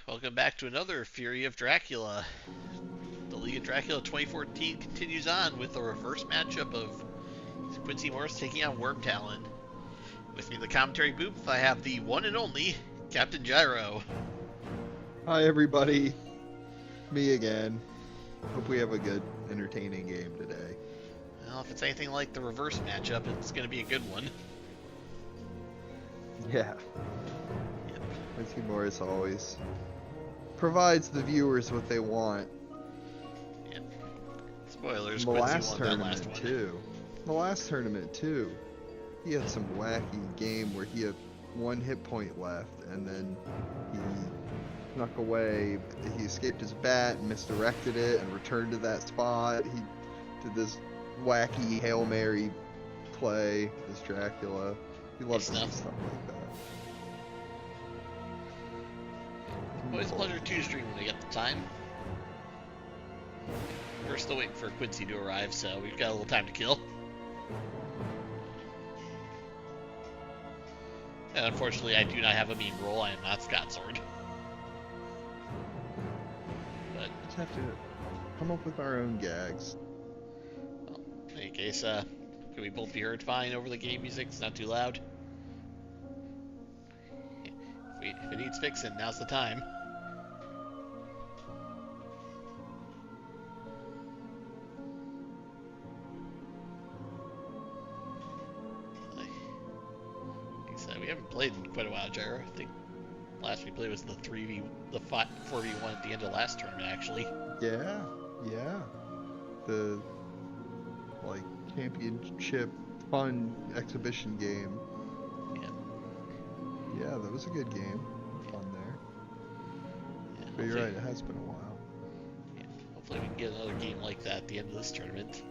Welcome back to another Fury of Dracula. The League of Dracula 2014 continues on with a reverse matchup of Quincy Morris taking on Wyrmtalon. With me in the commentary booth, I have the one and only Captain Gyro. Hi everybody, me again. Hope we have a good, entertaining game today. Well, if it's anything like the reverse matchup, it's going to be a good one. Yeah. Quincy Morris always provides the viewers what they want. Yep. Spoilers, The Quincy last won that last one. The last tournament too. He had some wacky game where he had 1 hit point left, and then he snuck away. He escaped his bat and misdirected it and returned to that spot. He did this wacky Hail Mary play as Dracula. He loves to do stuff like that. Always a pleasure to stream when I get the time. We're still waiting for Quincy to arrive, so we've got a little time to kill. And unfortunately, I do not have a meme roll. I am not Scott Sword. But Just have to come up with our own gags. well, in any case, can we both be heard fine over the game music? It's not too loud. If it needs fixing, now's the time. We haven't played in quite a while, Gyro. I think last we played was the 4v1 at the end of last tournament, actually. Yeah. The championship fun exhibition game. Yeah, that was a good game. Fun there. Yeah, But you're right, it has been a while. Yeah, hopefully we can get another game like that at the end of this tournament.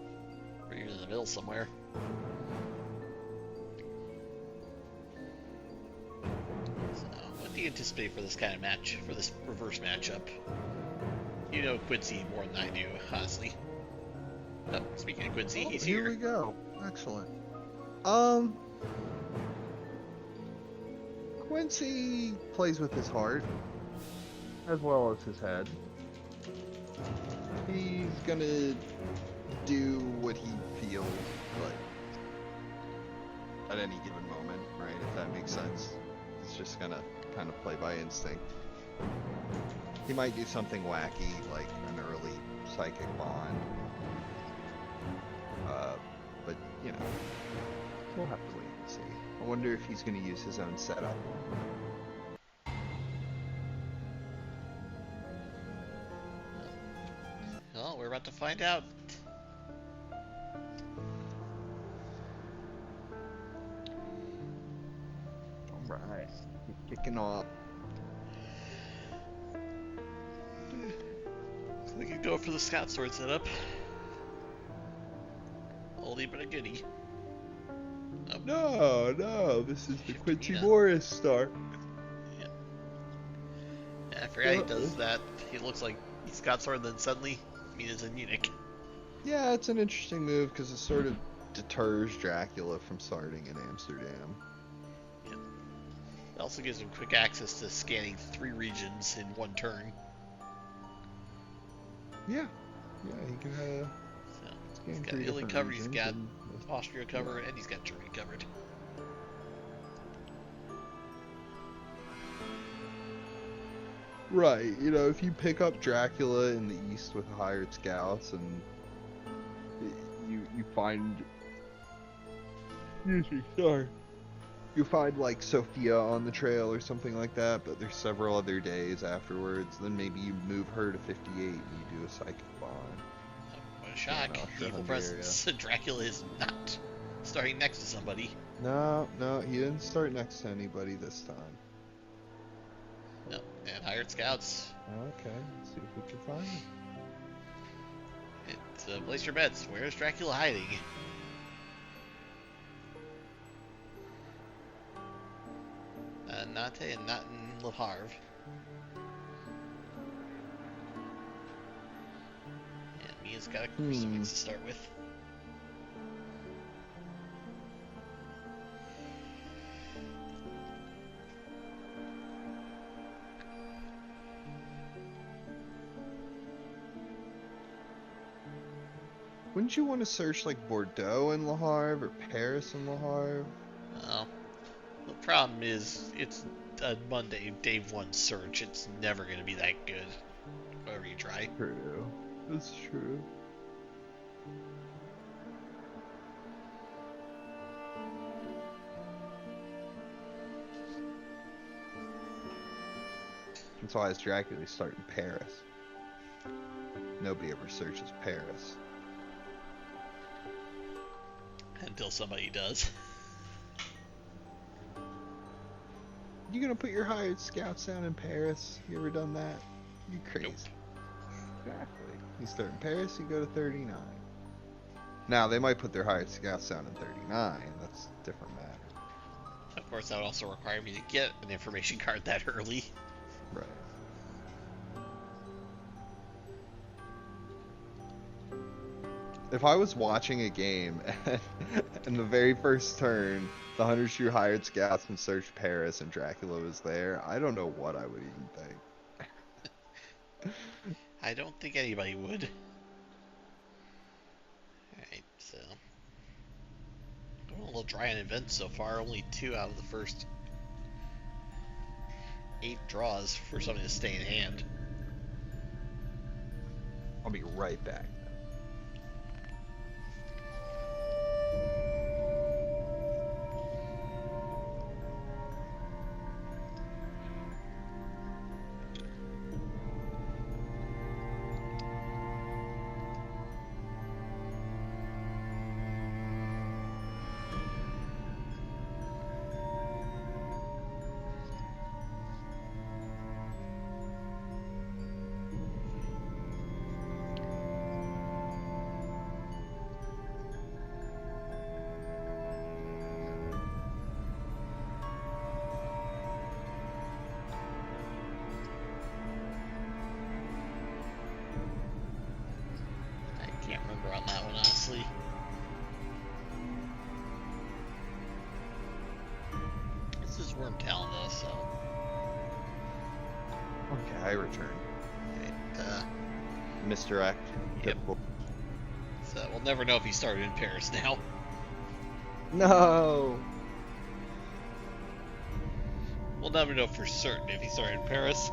Or even in the middle somewhere. So, what do you anticipate for this kind of match, for this reverse matchup? You know Quincy more than I do, honestly. Oh, speaking of Quincy, he's here. Here we go. Excellent. Quincy plays with his heart as well as his head. He's gonna do what he feels like at any given moment, right? If that makes sense. He's just gonna kind of play by instinct. He might do something wacky, like an early psychic bond. But, you know, we'll have to wait and see. I wonder if he's going to use his own setup. Well, we're about to find out. Alright, kicking off. So we could go for the Scott Sword setup. Oldie but a goodie. Oh. No, this is the Quincy Morris start. Yeah, I forgot he does that. He looks like he's Scott Sword, then suddenly Mina's in Munich. Yeah, it's an interesting move because it sort of deters Dracula from starting in Amsterdam. Yeah. It also gives him quick access to scanning 3 regions in 1 turn. Yeah, he can So, he's got Italy covered, he's got Austria covered, and he's got Germany covered. Right, you know, if you pick up Dracula in the east with hired scouts and you find, you find like Sophia on the trail or something like that, but there's several other days afterwards, then maybe you move her to 58 and you do a psychic bond. What a shock. Evil presence. Dracula is not starting next to somebody. No, he didn't start next to anybody this time. No, and hired scouts. Okay, let's see if we can find him. It's, place your bets. Where is Dracula hiding? Not and not in Le Havre. Yeah, Mia's got a crucifix to start with. Wouldn't you want to search like Bordeaux and Le Havre or Paris and Le Havre? Well, the problem is it's a Monday, day one search. It's never going to be that good, whatever you try. True. That's true. That's why it's Dracula start in Paris. Nobody ever searches Paris. Until somebody does. You gonna put your hired scouts down in Paris? You ever done that? You crazy. Nope. Exactly. You start in Paris, you go to 39. Now, they might put their hired scouts down in 39. That's a different matter. Of course, that would also require me to get an information card that early. Right. If I was watching a game and the very first turn, the 100 Shoe hired scouts and searched Paris and Dracula was there, I don't know what I would even think. I don't think anybody would. Alright, so. Going a little dry on events so far. Only 2 out of the first 8 draws for something to stay in hand. I'll be right back. On that one, honestly. This is Wyrmtalon though, so. Okay, I return. Right, Misdirect. Yep. Typical. So we'll never know if he started in Paris now. No! We'll never know for certain if he started in Paris.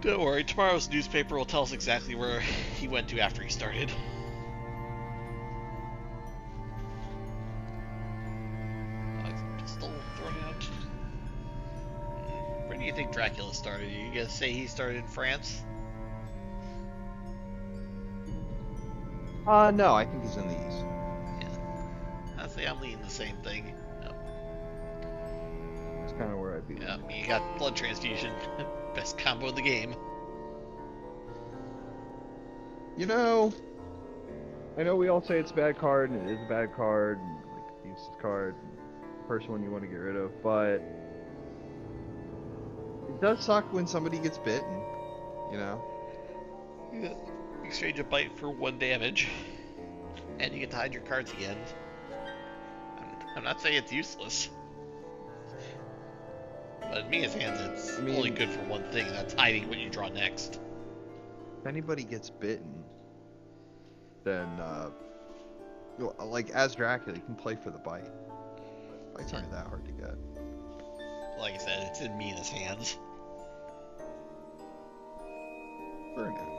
Don't worry, tomorrow's newspaper will tell us exactly where he went to after he started. Pistol thrown out. Where do you think Dracula started? Are you gonna say he started in France? No, I think he's in the east. Yeah. I'd say I'm leaning the same thing. That's kind of where I'd be. Yeah, you got blood transfusion. Best combo in the game. You know, I know we all say it's a bad card, and it is a bad card, and like a useless card, and the first one you want to get rid of, but it does suck when somebody gets bitten, you know? You exchange a bite for 1 damage, and you get to hide your cards again. I'm not saying it's useless. But in Mia's hands, it's only good for one thing, and that's hiding what you draw next. If anybody gets bitten, then, like, as Dracula, you can play for the bite. Bites aren't that hard to get. Like I said, it's in Mia's hands. For now.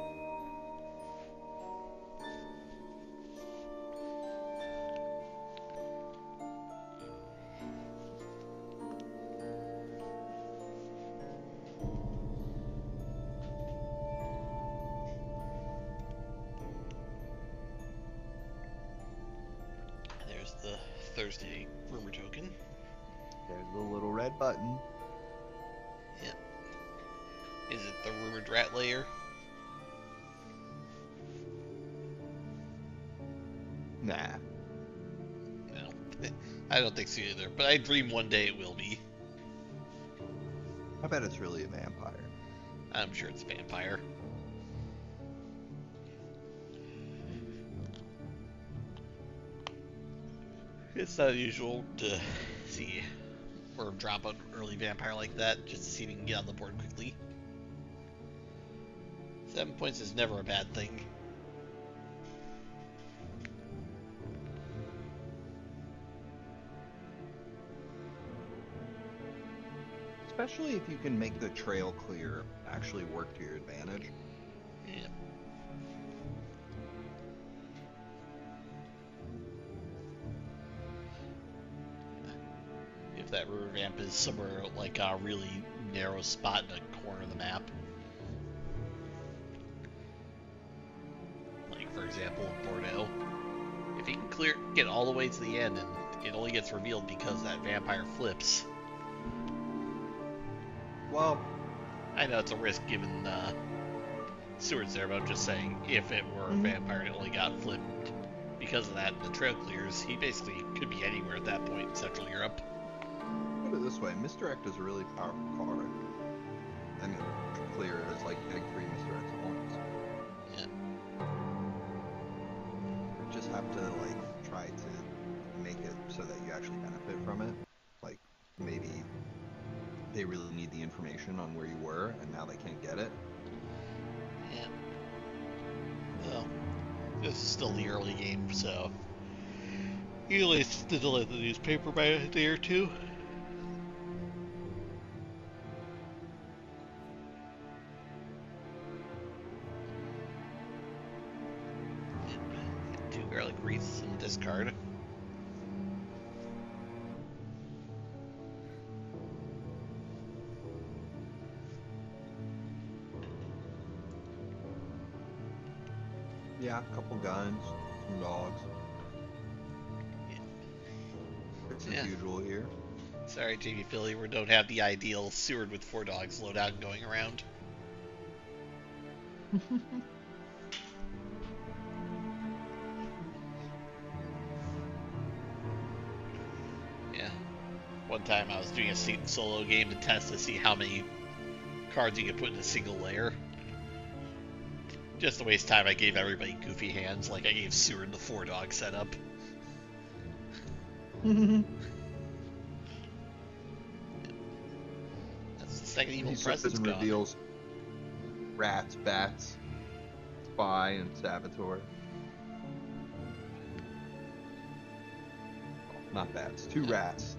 The Thursday rumor token. There's the little red button. Yep. Is it the rumored rat layer? Nah. No. I don't think so either, but I dream one day it will be. I bet it's really a vampire. I'm sure it's a vampire. It's not unusual to see or drop an early vampire like that just to see if he can get on the board quickly. 7 points is never a bad thing. Especially if you can make the trail clear actually work to your advantage. Yeah. If that river vamp is somewhere like a really narrow spot in a corner of the map. Like, for example, in Bordeaux. If you can get all the way to the end and it only gets revealed because that vampire flips. Well, I know it's a risk given Seward's there, but I'm just saying, if it were a vampire and it only got flipped because of that, the trail clears, he basically could be anywhere at that point in Central Europe. put it this way, Misdirect is a really powerful card. And clear it is like getting 3 misdirects at once. Yeah. You just have to like try to make it so that you actually benefit from it. Like maybe they really need the information on where you were and now they can't get it. Yeah. Well, this is still the early game, so usually it's to delay the newspaper by a day or two. Two garlic wreaths and discard. Yeah, a couple guns, some dogs. It's as usual here. Sorry, Jamie Philly, we don't have the ideal Seward with 4 dogs loadout and going around. Yeah. One time I was doing a solo game to test to see how many cards you could put in a single layer. Just to waste time, I gave everybody goofy hands, like I gave Seward the 4 dog setup. That's the second evil presence gone. Reveals rats, bats, spy, and saboteur. Not bats, 2 rats.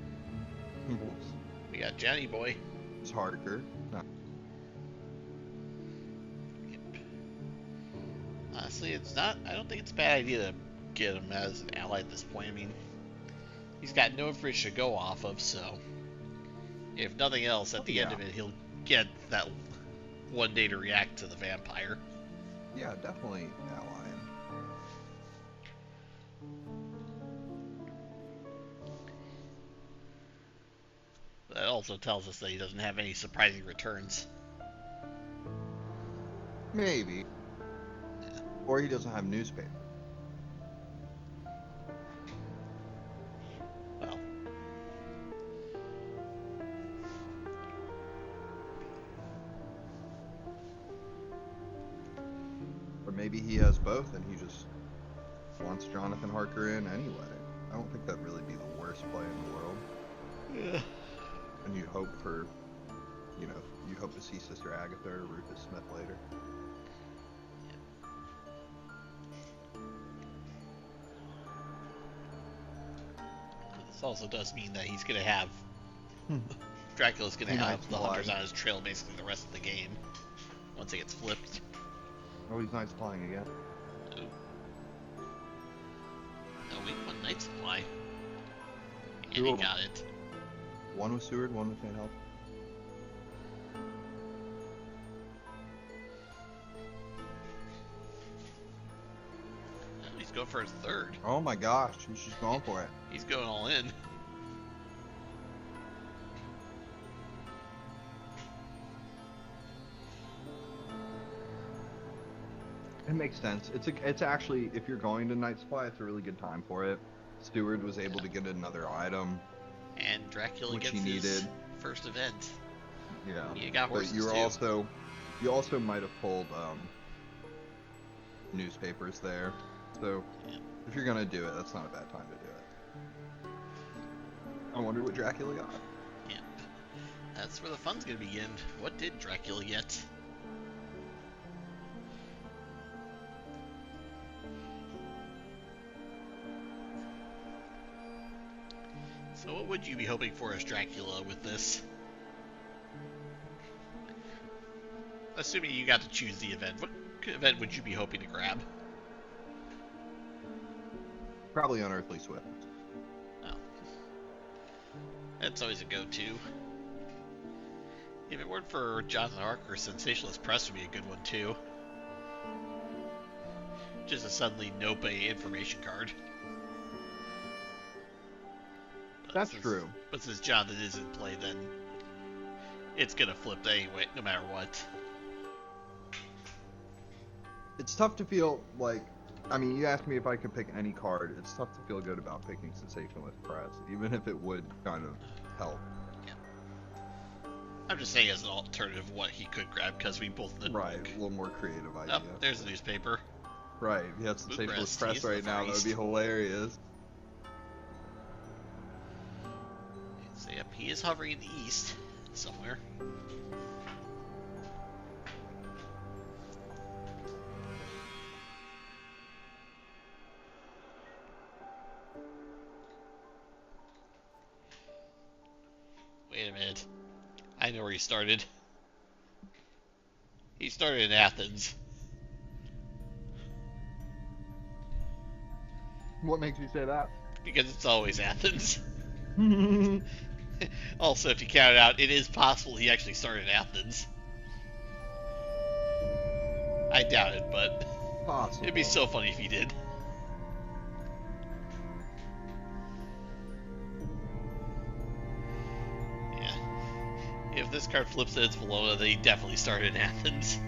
We got Johnny Boy. It's Harker. No. Honestly, it's not. I don't think it's a bad idea to get him as an ally at this point. I mean, he's got no information to go off of, so if nothing else, at the end of it, he'll get that one day to react to the vampire. Yeah, definitely ally him. That also tells us that he doesn't have any surprising returns. Maybe. Yeah. Or he doesn't have newspaper. Well. Or maybe he has both and he just wants Jonathan Harker in anyway. I don't think that'd really be the worst play in the world. Yeah. And you hope for, you know, you hope to see Sister Agatha or Rufus Smith later. This also does mean that he's going to have... Dracula's going to have the hunters on his trail basically the rest of the game. Once it gets flipped. Oh, he's night flying again. Oh. No, we won Night Supply. And Cool. he got it. One with Seward, one with Van Help. Oh, he's going for his 3rd. Oh my gosh, he's just going for it. He's going all in. It makes sense. It's actually, if you're going to Night Supply, it's a really good time for it. Steward was able to get another item. And Dracula which gets he his needed. First event. Yeah. He got horses but you also might have pulled newspapers there. So if you're gonna do it, that's not a bad time to do it. I wonder what Dracula got. Yep. That's where the fun's gonna begin. What did Dracula get? So what would you be hoping for as Dracula with this? assuming you got to choose the event, what event would you be hoping to grab? Probably Unearthly Swift. Oh. That's always a go-to. If it weren't for Jonathan Harker, Sensationalist Press would be a good one, too. Just a suddenly no-pay information card. That's true. But since Jonathan is in play, then it's going to flip anyway, no matter what. It's tough to feel like, I mean, you asked me if I could pick any card. It's tough to feel good about picking Sensationalist Press, even if it would kind of help. I'm just saying as an alternative what he could grab, because we both did. Right, a little more creative idea. Oh, there's the newspaper. Right, if you had Sensationalist Press East right now, that would be hilarious. So, yep, he is hovering in the east somewhere. Wait a minute. I know where he started. He started in Athens. What makes you say that? Because it's always Athens. Also, if you count it out, it is possible he actually started in Athens. I doubt it, but Possible. it'd be so funny if he did. Yeah. If this card flips and it's Bologna, then he definitely started in Athens.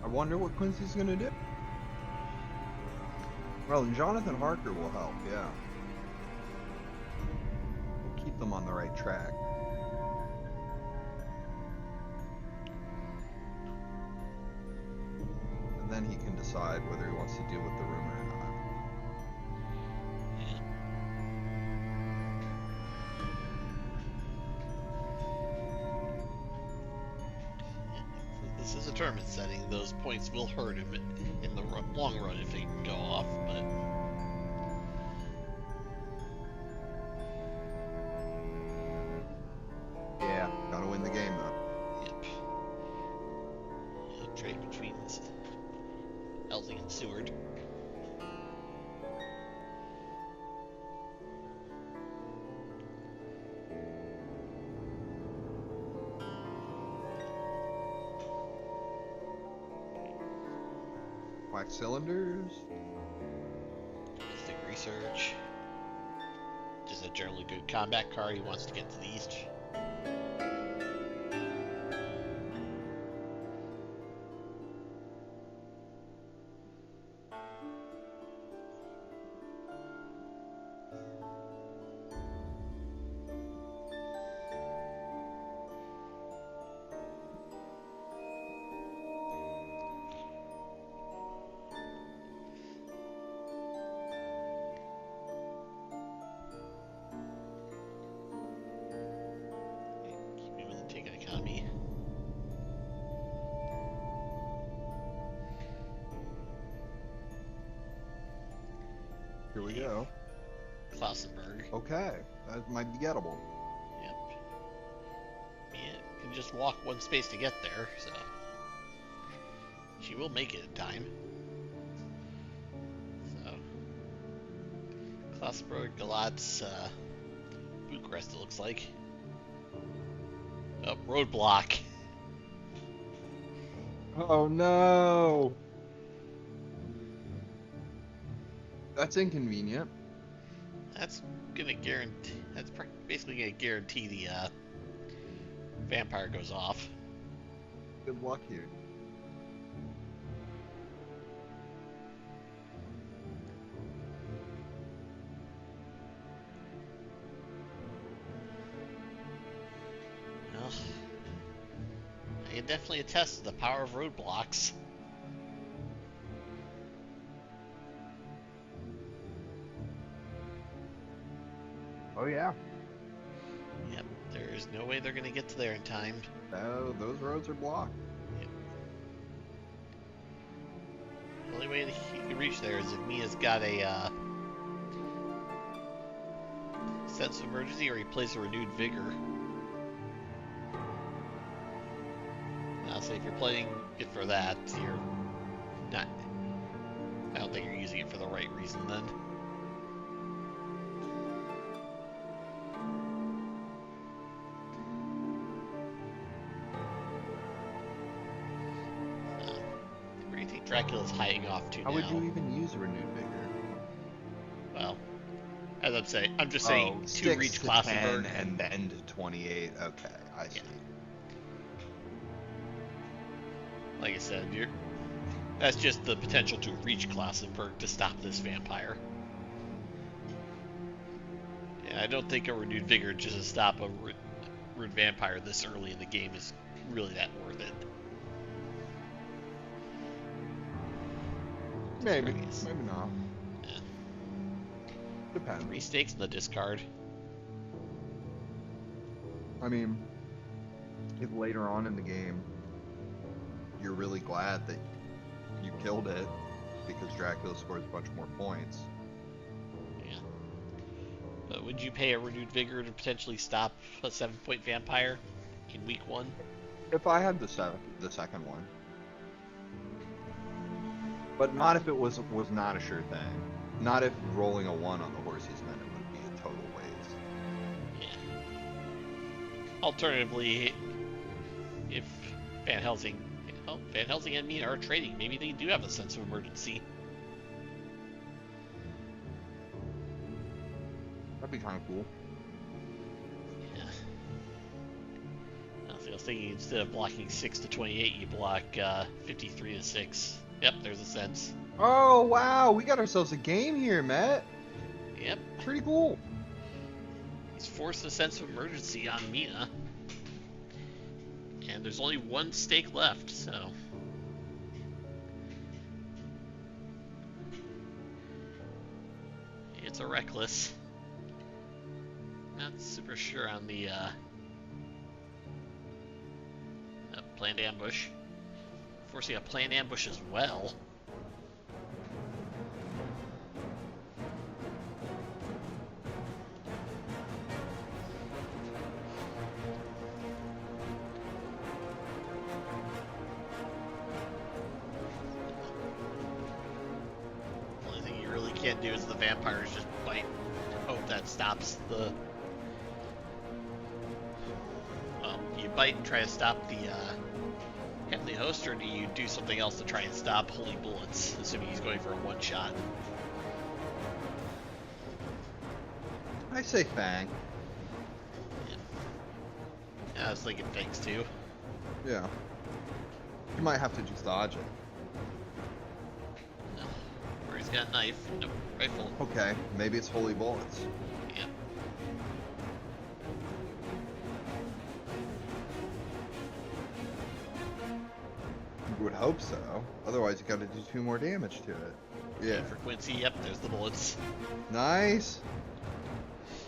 I wonder what Quincy's gonna do. Well, Jonathan Harker will help, yeah. We'll keep them on the right track. And then he can decide whether he wants to deal with the rumor or not. This is a tournament setting. Those points will hurt him in the long run if they go off, but... Yeah, gotta win the game though. Yep. A trade between Elsing and Seward. Wax cylinders. Mystic Research. Just a generally good combat card. He wants to get to the east. Here we go. Klausenberg. Okay, that might be gettable. Yep. Yeah, can just walk one space to get there, so she will make it in time. So Klausenberg, Galatz, Bucharest, it looks like. Oh, roadblock. Oh no! That's inconvenient. That's gonna guarantee. That's basically gonna guarantee the vampire goes off. Good luck here. I can definitely attest to the power of roadblocks. Oh yeah. Yep, there's no way they're going to get to there in time. Oh, those roads are blocked. Yep. The only way that he can reach there is if Mia's got a sense of emergency or he plays a renewed vigor. Now, say if you're playing it for that, you're not. I don't think you're using it for the right reason then. Where do you think Dracula's hiding off to now? How would you even use a renewed vigor? Well, as I'm just saying to 6 reach to Klassenberg 10 and then to 28. Okay, I see. Yeah. Like I said, that's just the potential to reach Klassenberg to stop this vampire. Yeah, I don't think a renewed vigor just to stop a rude vampire this early in the game is really that worth it. Maybe. Curious. Maybe not. Yeah. Depends. 3 stakes in the discard. I mean, if later on in the game you're really glad that you killed it because Dracula scores a bunch more points. Yeah. But would you pay a renewed vigor to potentially stop a 7-point vampire in week 1? If I had the second one. But not if it was not a sure thing. Not if rolling a 1 on the horses meant it would be a total waste. Yeah. Alternatively, if Van Helsing and me are trading, maybe they do have a sense of emergency. That'd be kind of cool. Yeah. I was thinking instead of blocking 6 to 28, you block 53 to 6. Yep, there's a sense. Oh wow, we got ourselves a game here, Matt. Yep. Pretty cool. He's forced a sense of emergency on Mina. And there's only 1 stake left, so. It's a reckless. Not super sure on the planned ambush. Forcing a planned ambush as well. The only thing you really can't do is the vampires just bite. Hope that stops the. Well, you bite and try to stop the Heavenly Host, or do you do something else to try and stop Holy Bullets, assuming he's going for a 1-shot? I say Fang. Yeah, I was thinking Fangs too. Yeah. You might have to just dodge it. Or he's got a knife. Nope, rifle. Okay, maybe it's Holy Bullets. Yeah. You would hope so. Otherwise, you gotta do 2 more damage to it. Yeah. And for Quincy, yep, there's the bullets. Nice.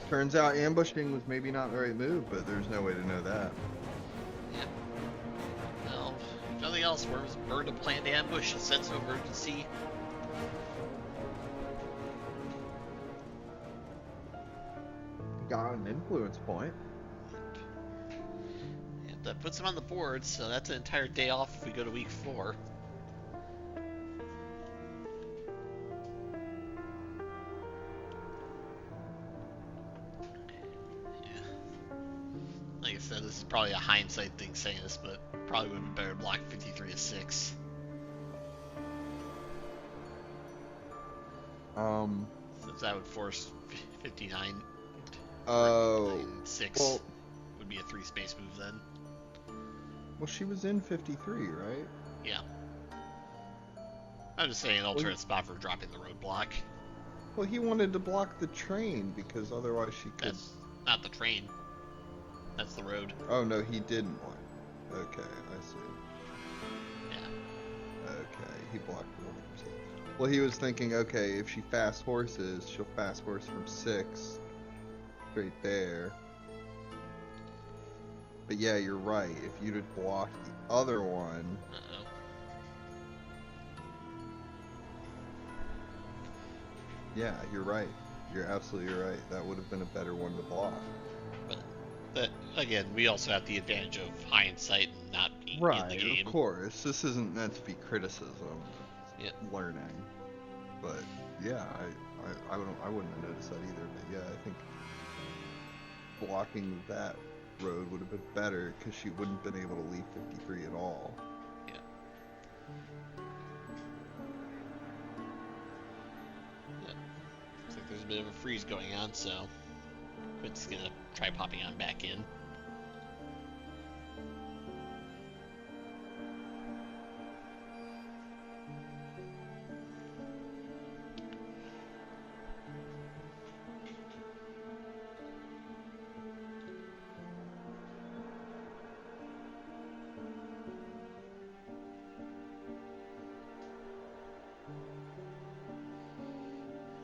Turns out ambushing was maybe not the right move, but there's no way to know that. Yep. Well, if nothing else, Worms burned a planned ambush, a sense of emergency. Got an influence point. And that puts him on the board, so that's an entire day off if we go to week 4. Like I said, this is probably a hindsight thing saying this, but probably would have been better to block 53 to 6. Since that would force 59. Oh. 6 Well, would be a 3-space move then. well, she was in 53, right? Yeah. I'm just saying an alternate spot for dropping the roadblock. Well, he wanted to block the train because otherwise she could. That's not the train. That's the road. Oh no, he didn't want. Okay, I see. Yeah. Okay, he blocked the one from 6. Well, he was thinking, okay, if she fast horses, she'll fast horse from 6 straight there. But yeah, you're right. If you'd have blocked the other one, Uh-oh. yeah, you're right. You're absolutely right. That would have been a better one to block. But again, we also have the advantage of hindsight and not being in the Right, game. of course. This isn't meant to be criticism. Yeah. It's learning. But yeah, I wouldn't have noticed that either. But yeah, I think blocking that road would have been better because she wouldn't have been able to leave 53 at all. Yeah. Looks like there's a bit of a freeze going on, so Quincy's gonna try popping on back in.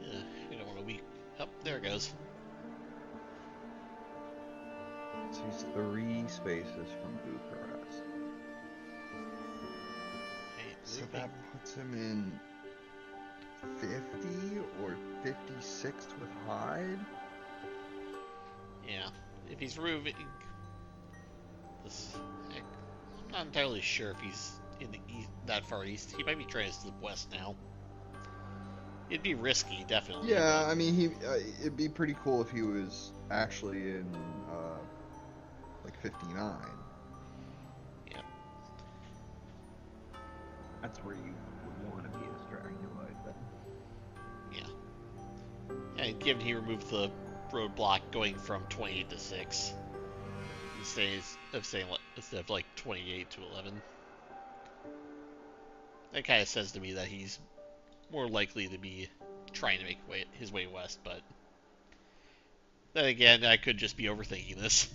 Yeah, we don't want to weak. Oh, there it goes. So he's 3 spaces from Bucharest. Hey, So moving. that puts him in 50 or 56th with Hyde? Yeah, if he's moving, this, I'm not entirely sure if he's in the east, that far east. He might be trying to slip west now. It'd be risky, definitely. Yeah, I mean, it'd be pretty cool if he was actually in, like 59. Yeah. That's where you would want to be as Dracula, I think. Yeah. And given he removed the roadblock going from 28 to 6, instead of like 28 to 11, that kind of says to me that he's more likely to be trying to make his way west. But then again, I could just be overthinking this.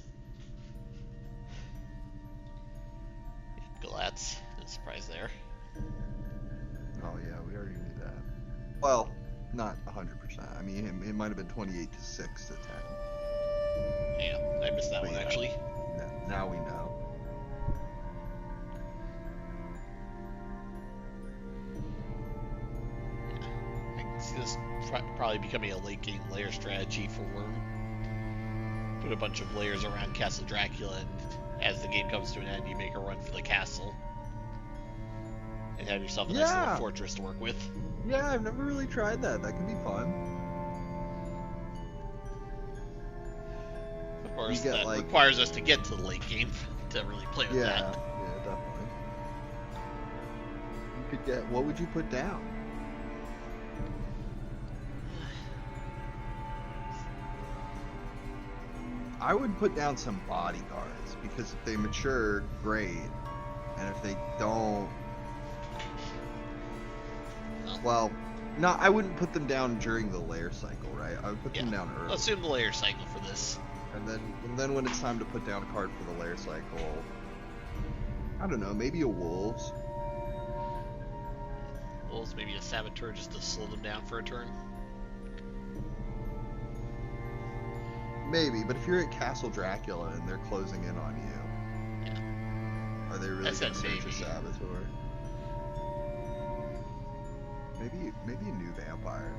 Galatz, no surprise there. Oh yeah, we already knew that. Well, not 100%. I mean, it might have been 28 to 6 to 10. Yeah, I missed that But one yeah. actually. Now we know. I can see this probably becoming a late game layer strategy for Wyrm. Put a bunch of layers around Castle Dracula, and as the game comes to an end, you make a run for the castle. And have yourself a nice little Yeah. fortress to work with. Yeah, I've never really tried that. That can be fun. Of course, get, that like- requires us to get to the late game to really play with Yeah, that. yeah, definitely. You could get. What would you put down? I would put down some bodyguards because if they mature, great, and if they don't, well, no, I wouldn't put them down during the layer cycle, right? I would put them Yeah. down early, Assume the layer cycle for this. and then when it's time to put down a card for the layer cycle, I don't know, maybe a wolves. Wolves, maybe a saboteur just to slow them down for a turn. Maybe, but if you're at Castle Dracula and they're closing in on you, Yeah. are they really I said going to search a maybe. saboteur? Maybe a new vampire.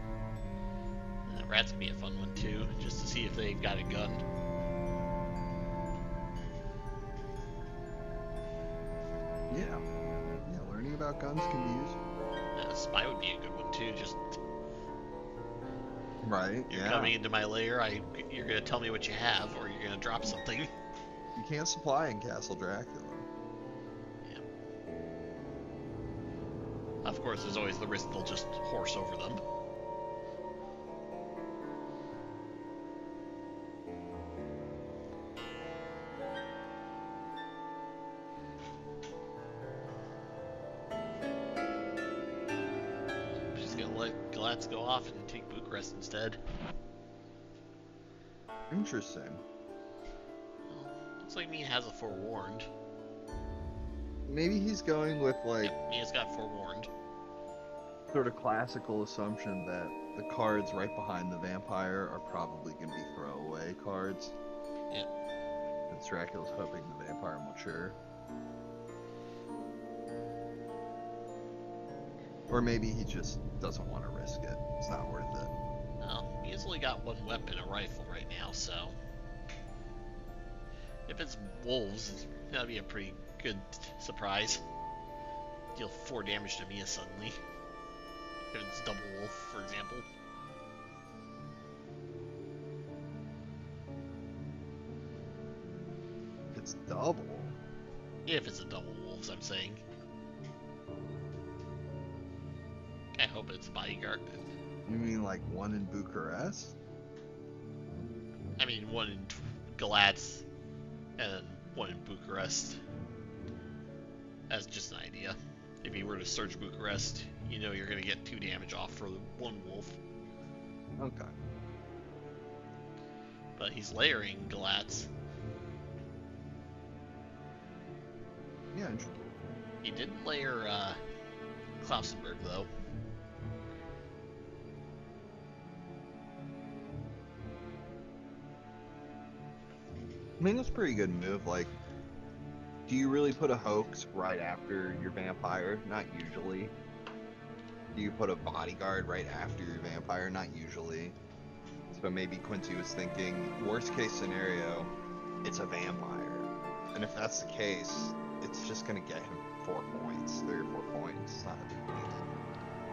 Rat's gonna be a fun one too, just to see if they've got a gun. Yeah, learning about guns can be useful. Spy would be a good one too. Just Right? you're Yeah. coming into my lair, you're gonna tell me what you have, or you're gonna drop something. You can't supply in Castle Dracula. Yeah. Of course, there's always the risk they'll just horse over them. She's gonna let Galatz go off and take Bucharest instead. Interesting. Well, looks like Mia has a forewarned. maybe he's going with like Yep, he has got forewarned. sort of classical assumption that the cards right behind the vampire are probably going to be throwaway cards. Yep. And Dracula's hoping the vampire will mature. Or maybe he just doesn't want to risk it. It's not worth it. Well, he's only got one weapon, a rifle, right now, so if it's wolves, that'd be a pretty good surprise. Deal 4 damage to Mia suddenly. If it's double wolf, for example. It's double. If it's a double wolves, I'm saying. I hope it's bodyguard. You mean like one in Bucharest? I mean, one in Galatz and one in Bucharest. That's just an idea. If you were to search Bucharest, you know you're going to get 2 damage off for one wolf. Okay. But he's layering Galatz. Yeah, interesting. He didn't layer Klausenberg, though. I mean, that's a pretty good move. Like, do you really put a hoax right after your vampire? Not usually. Do you put a bodyguard right after your vampire? Not usually. So maybe Quincy was thinking, worst case scenario, it's a vampire. And if that's the case, it's just going to get him 4 points, 3 or 4 points. It's not a big deal.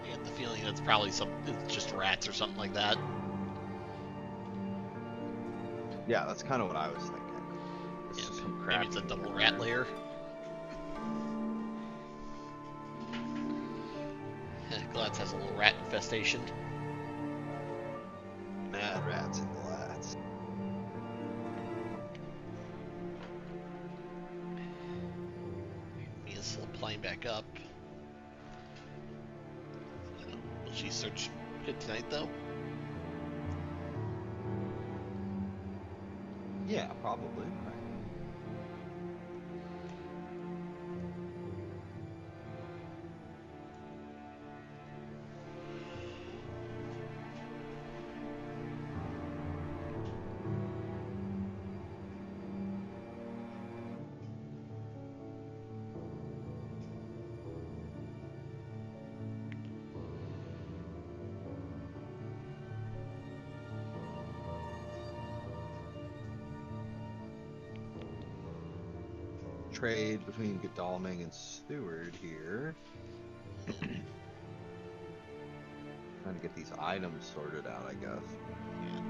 I get the feeling that's probably it's just rats or something like that. Yeah, that's kind of what I was thinking. It's Yeah, just some maybe it's a crappy double rat layer. Galatz has a little rat infestation. Mad rats and glads. Mia's still applying back up. Will she search good tonight, though? Yeah, probably. Trade between Godalming and Stewart here. Trying to get these items sorted out, I guess. Yeah.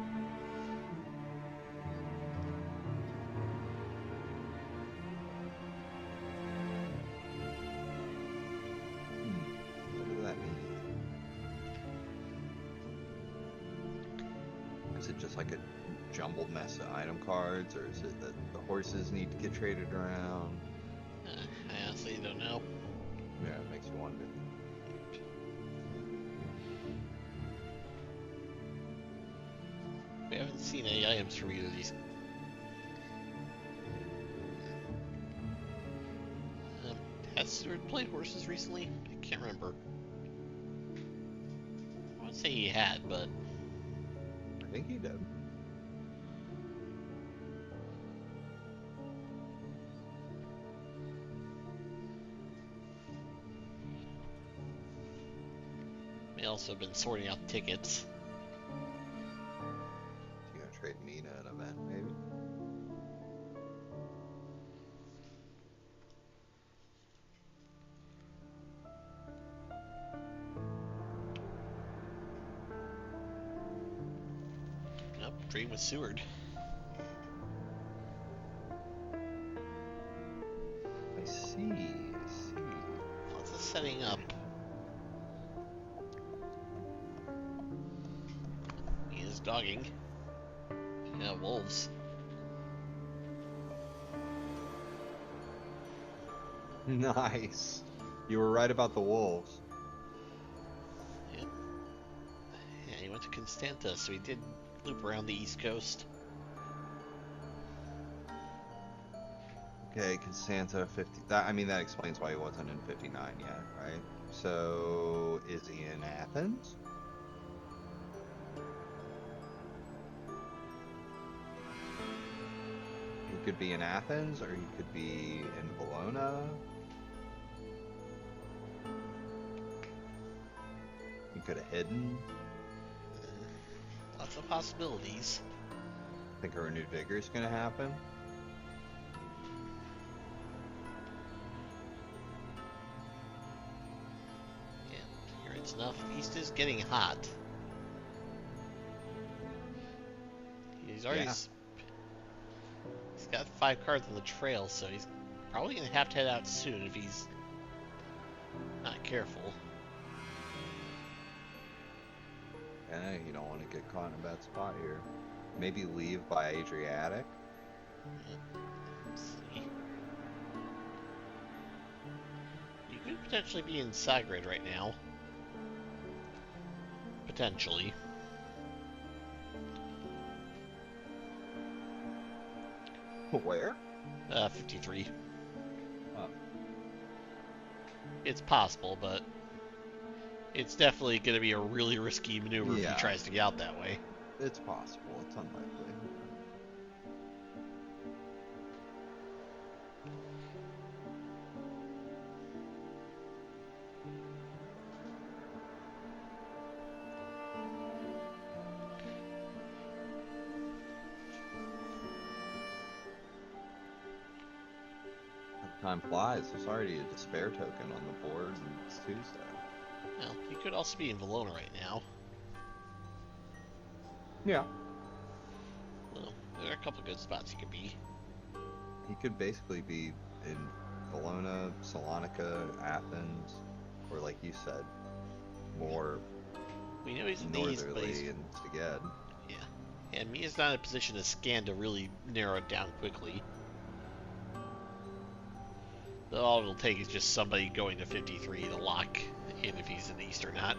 What does that mean? Is it just like a jumbled mess of item cards, or is it that the horses need to get traded around? I honestly don't know. Yeah, it makes you wonder. We haven't seen any items from either of these. Has Stewart played horses recently? I can't remember. I would say he had, but I think he did. may also have been sorting out the tickets. You gonna trade Mina an event, maybe? Nope, trading with Seward. I see. Lots of setting up. He is dogging. Yeah, wolves. Nice. You were right about the wolves. Yep. Yeah, he went to Constanta, so he did loop around the East Coast. Okay, because Santa 50. That, I mean, that explains why he wasn't in 59 yet, right? So, is he in Athens? He could be in Athens, or he could be in Bologna. He could have hidden. Lots of possibilities. Think a renewed vigor is going to happen. And here it's enough. East is getting hot. He's already. Yeah. He's got 5 cards on the trail, so he's probably going to have to head out soon if he's not careful. Yeah, you don't want to get caught in a bad spot here. Maybe leave by Adriatic. Let's see. You could potentially be in Zagreb right now. Potentially. Where? 53. Oh. It's possible, but it's definitely going to be a really risky maneuver if Yeah. he tries to get out that way. It's possible. It's unlikely. Time flies. There's already a despair token on the board, and it's Tuesday. Well, he could also be in Valona right now. Yeah. Well, there are a couple of good spots he could be. He could basically be in Bologna, Salonika, Athens, or like you said, more We know he's in the East, but he's... northerly and Szeged. Yeah. And Mia's not in a position to scan to really narrow it down quickly. All it'll take is just somebody going to 53 to lock in if he's in the East or not.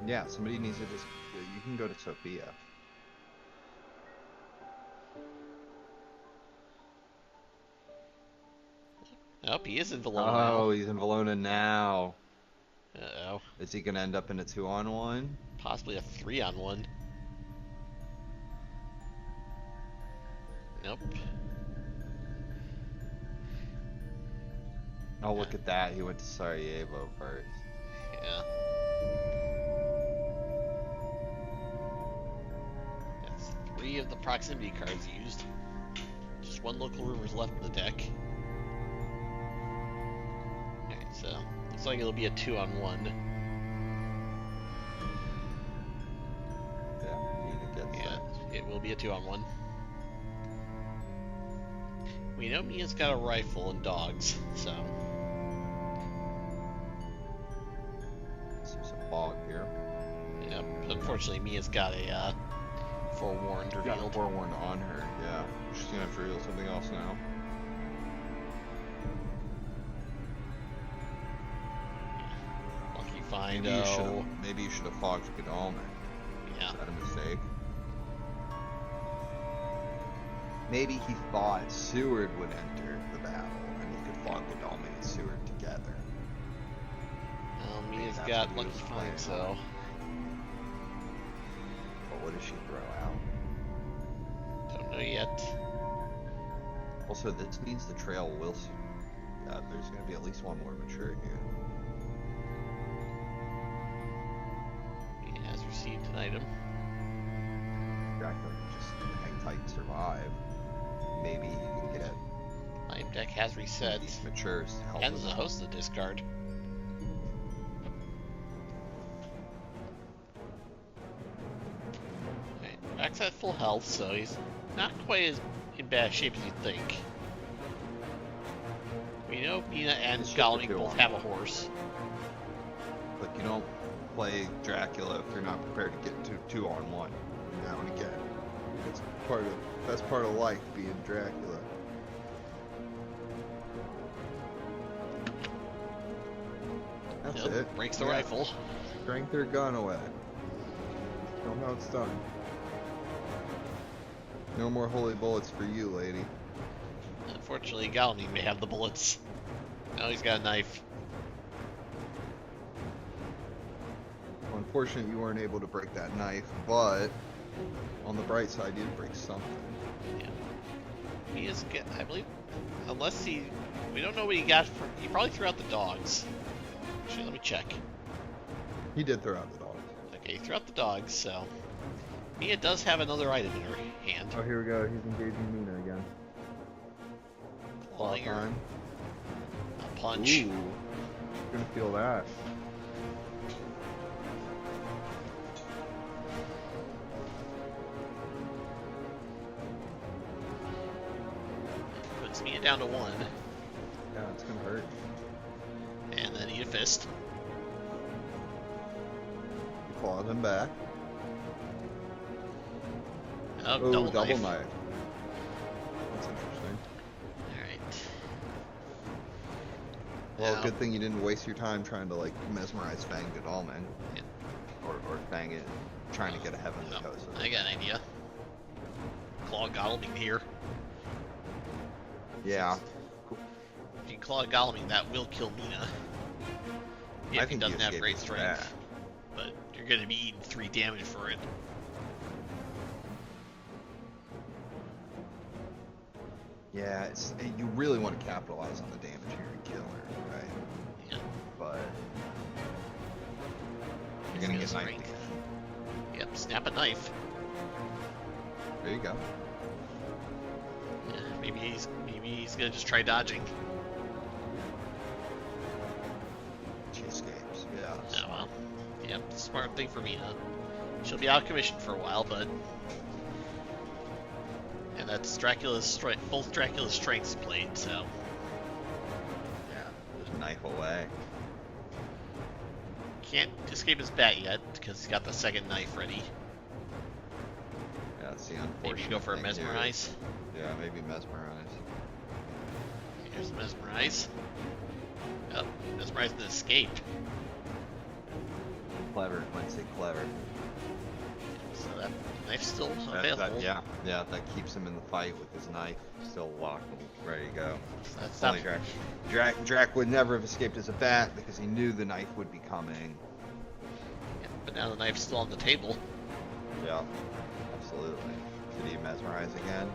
Yeah, somebody needs to just. You can go to Sofia. Nope, he is in Valona Oh, he's in Valona now. now. Uh-oh. Is he gonna end up in a 2-on-1? Possibly a 3-on-1. Nope. Oh, look at that. He went to Sarajevo first. Yeah. That's 3 of the proximity cards used. Just 1 local rumor's left in the deck. Alright, so looks like it'll be a 2-on-1. Yeah, he gets Yeah, that. it will be a 2-on-1. We know Mia's got a rifle and dogs, so. There's a fog here. Yep. Unfortunately, Mia's got a forewarned Got revealed. forewarned on her, yeah. She's gonna have to reveal something else now. Lucky find. Oh, Maybe you should have fogged Godalming. yeah. Is that a mistake? Maybe he thought Seward would enter the battle, and he could fog Godalming and Seward together. Well, Maybe Mia's that's got what he lucky was find, playing. so. But what does she throw out? Don't know yet. Also, this means the trail will. There's going to be at least one more mature here. He has received an item. Dracula can just hang tight and survive. Maybe he can get Item deck has reset. these matures to help And us. the host of the discard. Alright, Rack's at full health, so he's not quite as in bad shape as you'd think. We know Mina and It's just Godalming a both 2-on-1. have a horse. But you don't play Dracula if you're not prepared to get to 2-on-1 now and again. It's that's part of life, being Dracula. That's Nope, it. breaks the Yeah. rifle. Strength their gun away. Tell 'em how it's done. No more holy bullets for you, lady. Fortunately, Galmi may have the bullets. Now he's got a knife. Well, unfortunately, you weren't able to break that knife, but on the bright side, you did break something. Yeah. He is, I believe, unless we don't know what he got from, he probably threw out the dogs. Actually, let me check. He did throw out the dog. Okay, he threw out the dogs, so Mia does have another item in her hand. Oh, here we go. He's engaging Mina again. Clawing her. Time. A punch. Ooh. You're gonna feel that. Puts Mia down to 1. Yeah, it's gonna hurt. And then eat a fist. You claw him back. Oh, Oh, double double knife. knife. That's interesting. Alright. Well, Now- good thing you didn't waste your time trying to, like, mesmerize Fang Godalming. Yeah. Or Fang it, trying to get a heavenly Oh, dose of I it. got an idea. Claw Godalming here. Yeah. If you claw Godalming, that will kill Mina. I If he think doesn't have escaped great his strength. bat. But you're going to be eating 3 damage for it. Yeah, you really want to capitalize on the damage here and kill her, right? Yeah. But you're He's gonna got get knifed strength. again. Yep, snap a knife. There you go. Yeah, maybe he's gonna just try dodging. She escapes. Yeah. Oh well. Yep, smart thing for Mina. She'll be out of commission for a while, but and that's Dracula's strength. Both Dracula's strengths played, so Yeah. Just knife away. can't escape his bat yet because he's got the second knife ready. Yeah, that's the unfortunate. Maybe go for a thing here. mesmerize. Yeah, maybe mesmerize. Here's the mesmerize. Oh, mesmerize and escape. Clever, Quincy, clever. So that knife's still That, available. yeah, that keeps him in the fight with his knife still locked and ready to go. So that's Only not, Drac would never have escaped as a bat because he knew the knife would be coming. yeah, but now the knife's still on the table. Yeah, absolutely. Did he mesmerize again?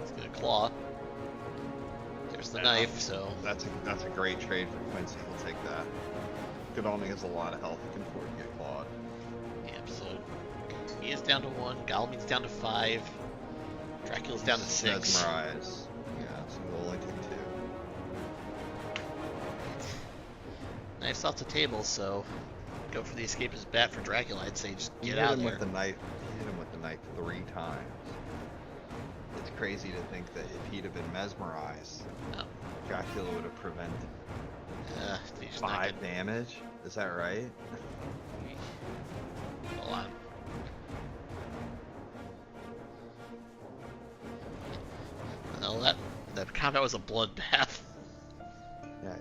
He's gonna claw. There's the Yeah. knife, so That's a great trade for Quincy. He'll take that. Godalming has a lot of health. He can afford to get clawed. yep, so he is down to 1, Galmin's down to 5, Dracula's down to 6. Mesmerize. Yeah, so he'll only take 2. Knife's off the table, so go for the escapist bat for Dracula. I'd say just He get hit out him there. with the knife. He hit him with the knife 3 times. It's crazy to think that if he'd have been mesmerized, Oh. Dracula would have prevented He's just not 5 damage. Is that right? gonna... Hold on. No, that combat was a bloodbath. Yeah.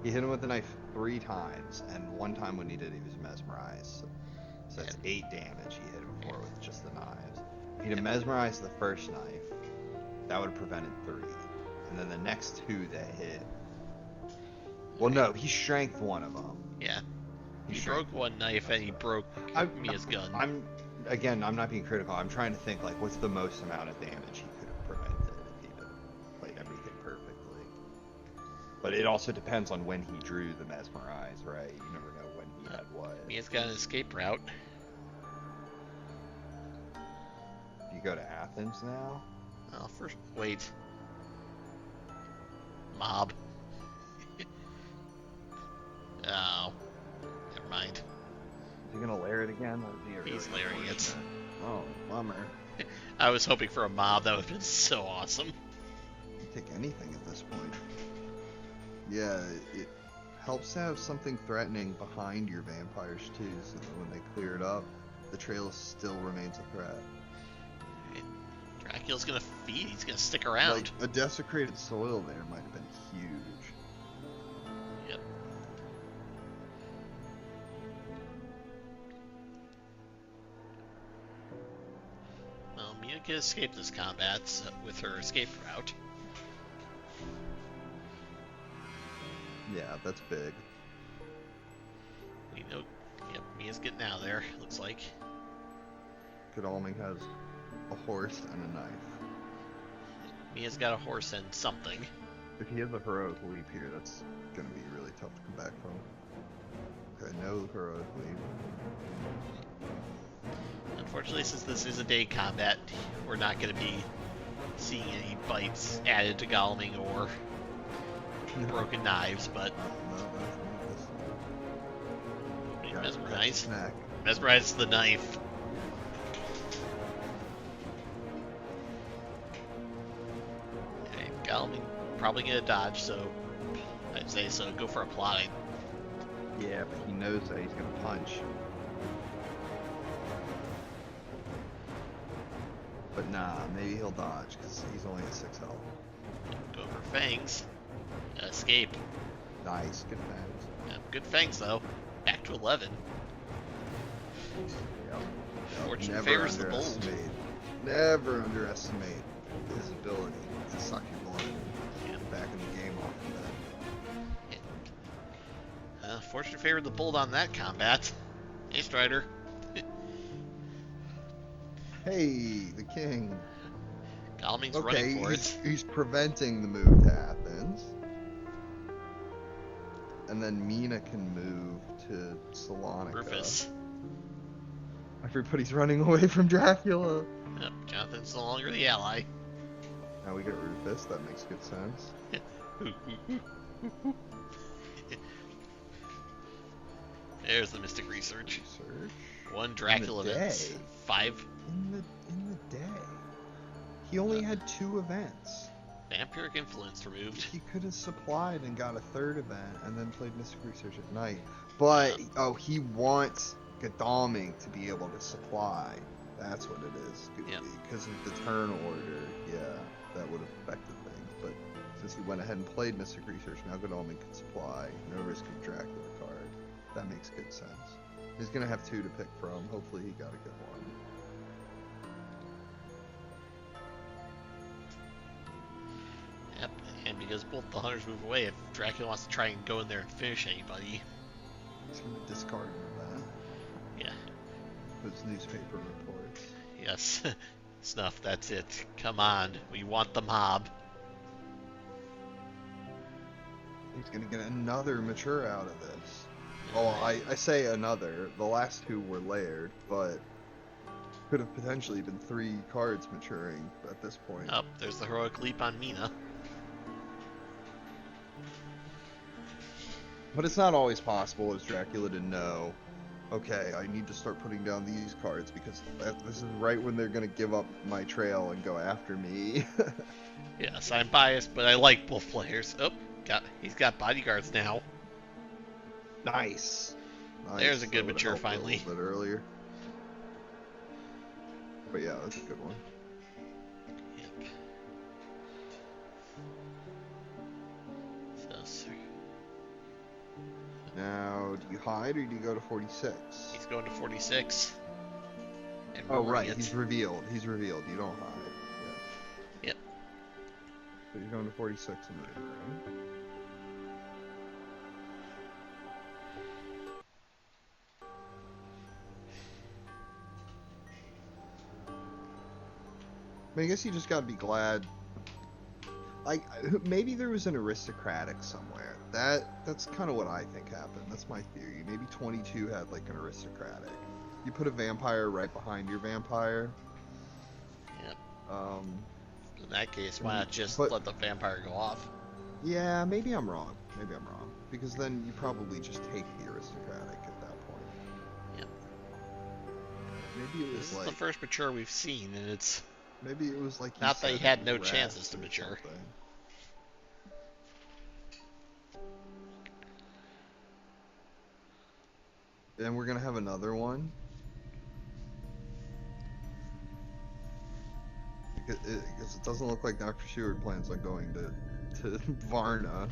He hit him with the knife 3 times, and 1 time when he did, he was mesmerized. So that's 8 damage he hit him for with just the knives. If he'd have mesmerized the first knife, that would have prevented 3. And then the next 2 that hit. Well, no, he strength 1 of them. Yeah. He strength- broke 1 knife and he broke Mia's gun. I'm not being critical. I'm trying to think, like, what's the most amount of damage he could have prevented if he'd have played everything perfectly. But it also depends on when he drew the mesmerize, right? You never know when he had what. Mia's got an escape route. Do you go to Athens now? Oh, first, wait. Mob. Oh. Never mind. Is he gonna layer it again? That would be a really He's layering it. unfortunate- Oh, bummer. I was hoping for a mob. That would have been so awesome. You take anything at this point. Yeah, it helps to have something threatening behind your vampires too, so that when they clear it up, the trail still remains a threat. Dracula's gonna feed. He's gonna stick around. Like, a desecrated soil there might have been huge. Yep. Well, Mia can escape this combat with her escape route. Yeah, that's big. We know. Yep, Mia's getting out of there. Looks like. Godalming has a horse and a knife. Mia's got a horse and something. If he has a heroic leap here, that's gonna be really tough to come back from. Okay, no heroic leap. Unfortunately, since this is a day combat, we're not going to be seeing any bites added to Godalming or broken knives, but No, mesmerize. Snack. Mesmerize the knife. Okay, Godalming probably going to dodge, so I'd say so. Go for a plotting. Yeah, but he knows that he's gonna punch. But nah, maybe he'll dodge because he's only at 6 health. Go for fangs. Escape. Nice, good fangs. Good fangs, though. Back to 11. Yep. Fortune Never favors the bold. underestimate. Never underestimate his ability to suck your blood and get back in the game off of that. Fortune favored the bold on that combat. Hey, Strider. Hey, the king. Godalming's Okay, running for it. he's preventing the move to Athens. And then Mina can move to Salonika. Rufus. Everybody's running away from Dracula. Yep, Jonathan's no longer the ally. Now we get Rufus, that makes good sense. There's the Mystic Research. Research. 1 Dracula In the events. day. 5 In the day. He only had 2 events. Vampiric Influence removed. He could have supplied and got a 3rd event and then played Mystic Research at night. But, he wants Godalming to be able to supply. That's what it is. Because of the turn order, yeah, that would have affected things. But since he went ahead and played Mystic Research, now Godalming can supply. No risk of Dracula card. That makes good sense. He's going to have 2 to pick from. Hopefully he got a good one. Yep, and because both the hunters move away, if Dracula wants to try and go in there and finish anybody. He's going to discard that. Yeah. Those newspaper reports. Yes. Snuff, that's it. Come on, we want the mob. He's going to get another mature out of this. Well, I say another. The last 2 were layered, but could have potentially been 3 cards maturing at this point. Up, there's the heroic leap on Mina. But it's not always possible as Dracula to know, okay, I need to start putting down these cards because this is right when they're going to give up my trail and go after me. Yes, I'm biased, but I like both players. Oh, he's got bodyguards now. Nice. There's a good That would've mature helped finally. A little bit earlier. But yeah, that's a good one. Yep. So, sir. Now, do you hide or do you go to 46? He's going to 46. And Oh, we're right. it. He's revealed. He's revealed. You don't hide. Yeah. Yep. So you're going to 46 in the room. I mean, I guess you just gotta be glad. Like, maybe there was an aristocratic somewhere. That's kind of what I think happened. That's my theory. Maybe 22 had like an aristocratic. You put a vampire right behind your vampire. Yep. In In that case, why not just let the vampire go off? Yeah, maybe I'm wrong. Because then you probably just take the aristocratic at that point. Yep. Maybe it was This like is the first mature we've seen, and it's maybe it was like you not that he said, had no rats chances to or mature. something. Then we're gonna have another one. Because it doesn't look like Dr. Seward plans on going to Varna.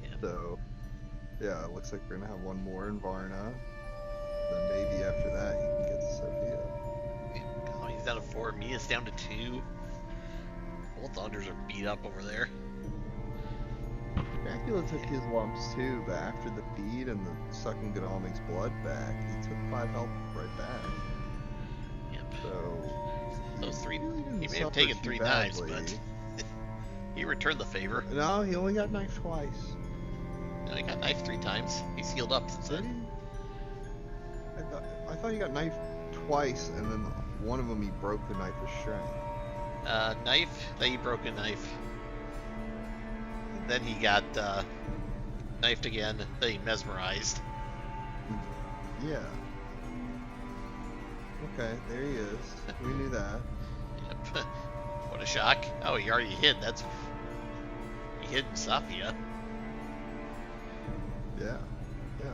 Yep. So, yeah, it looks like we're gonna have one more in Varna. Then maybe after that you can get to Sophia. Oh, he's down to 4. Mia's down to 2. Both unders are beat up over there. Dracula took his lumps too, but after the feed and the sucking Godalming's blood back, he took 5 health right back. Yep. So Those 3. really didn't He may have suffer taken too 3 knives, badly. but he returned the favor. No, he only got knifed twice. No, he got knifed 3 times. He's healed up since Did then. he? I thought he got knifed twice, and then one of them he broke the knife with strength. Knife, then he broke a knife. Then he got knifed again, then he mesmerized. Yeah. Okay, there he is. We knew that. Yep. What a shock. Oh, he already hid. He hid Safia. Yeah. Yeah.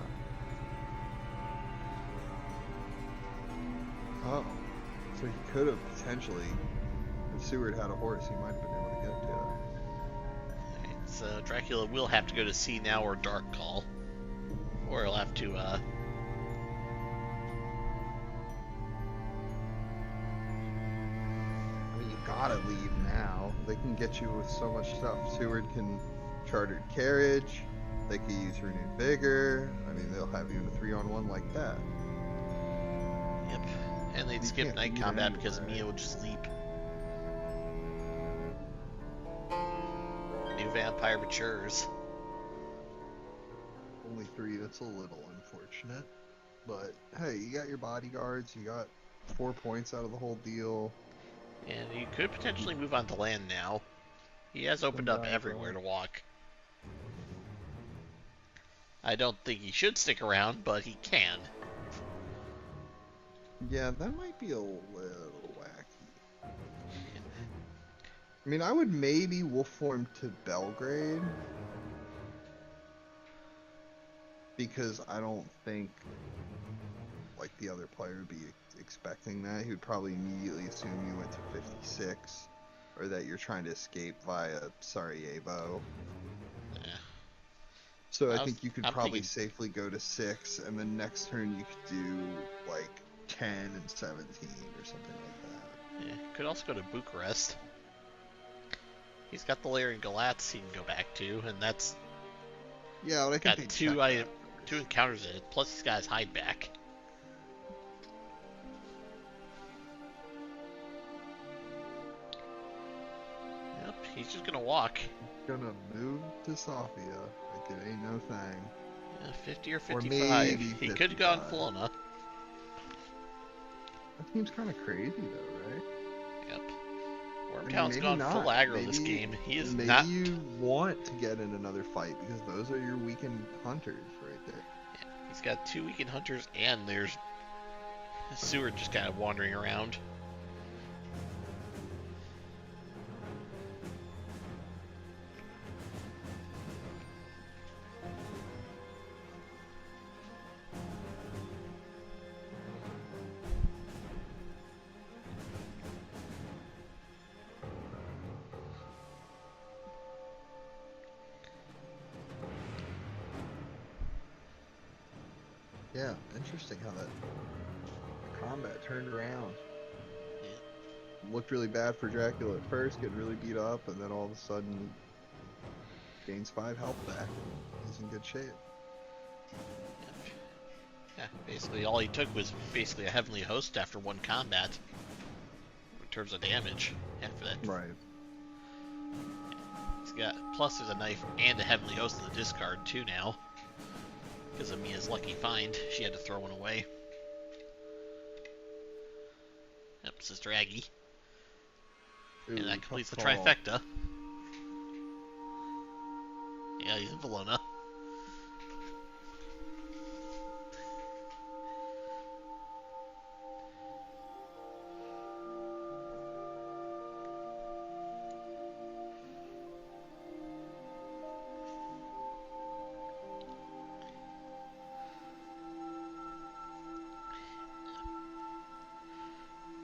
Oh. So he could have potentially, if Seward had a horse, he might have been able to get to it. Alright, so Dracula will have to go to sea now or Dark Call. Or he'll have to, I mean, you gotta leave now. They can get you with so much stuff. Seward can chartered carriage. They could use renewed vigor. I mean, they'll have you in a 3-on-1 like that. Yep. And they'd You skip can't night leave combat because anywhere. Mia would just sleep. New vampire matures. Only 3, that's a little unfortunate. But hey, you got your bodyguards, you got 4 points out of the whole deal. And you could potentially move on to land now. He has opened up Gyro. everywhere to walk. I don't think he should stick around, but he can. Yeah, that might be a little wacky. I mean, I would maybe wolf form to Belgrade. Because I don't think, like, the other player would be expecting that. He would probably immediately assume you went to 56. Or that you're trying to escape via Sarajevo. Yeah. So I think you could I'm probably thinking- safely go to 6, and then next turn you could do, like, 10 and 17 or something like that. Yeah, could also go to Bucharest. He's got the lair in Galatz he can go back to, and that's Yeah, well, I can got take two check two encounters in it. Plus he's got his hide back. Yep, he's just gonna walk. Gonna move to Sofia. Like it ain't no thing. Yeah, 50 or Or 55. maybe He could go on 55. Flona. That seems kind of crazy though, right? Yep. I mean, Wyrmtalon's maybe gone not. full aggro this Maybe- game. He is Maybe not. you want to get in another fight because those are your weakened hunters right there. He's got 2 weekend hunters, and there's Seward just kind of wandering around. Yeah, interesting how that combat turned around. Looked really bad for Dracula at first, getting really beat up, and then all of a sudden gains 5 health back. He's in good shape. Yeah, basically all he took was basically a heavenly host after one combat in terms of damage. After that, Right. he's got plus there's a knife and a heavenly host in the discard too now. Because of Mia's lucky find, she had to throw one away. Yep, Sister Aggie. Ooh, And that tough completes the call. trifecta. Yeah, he's in Valona.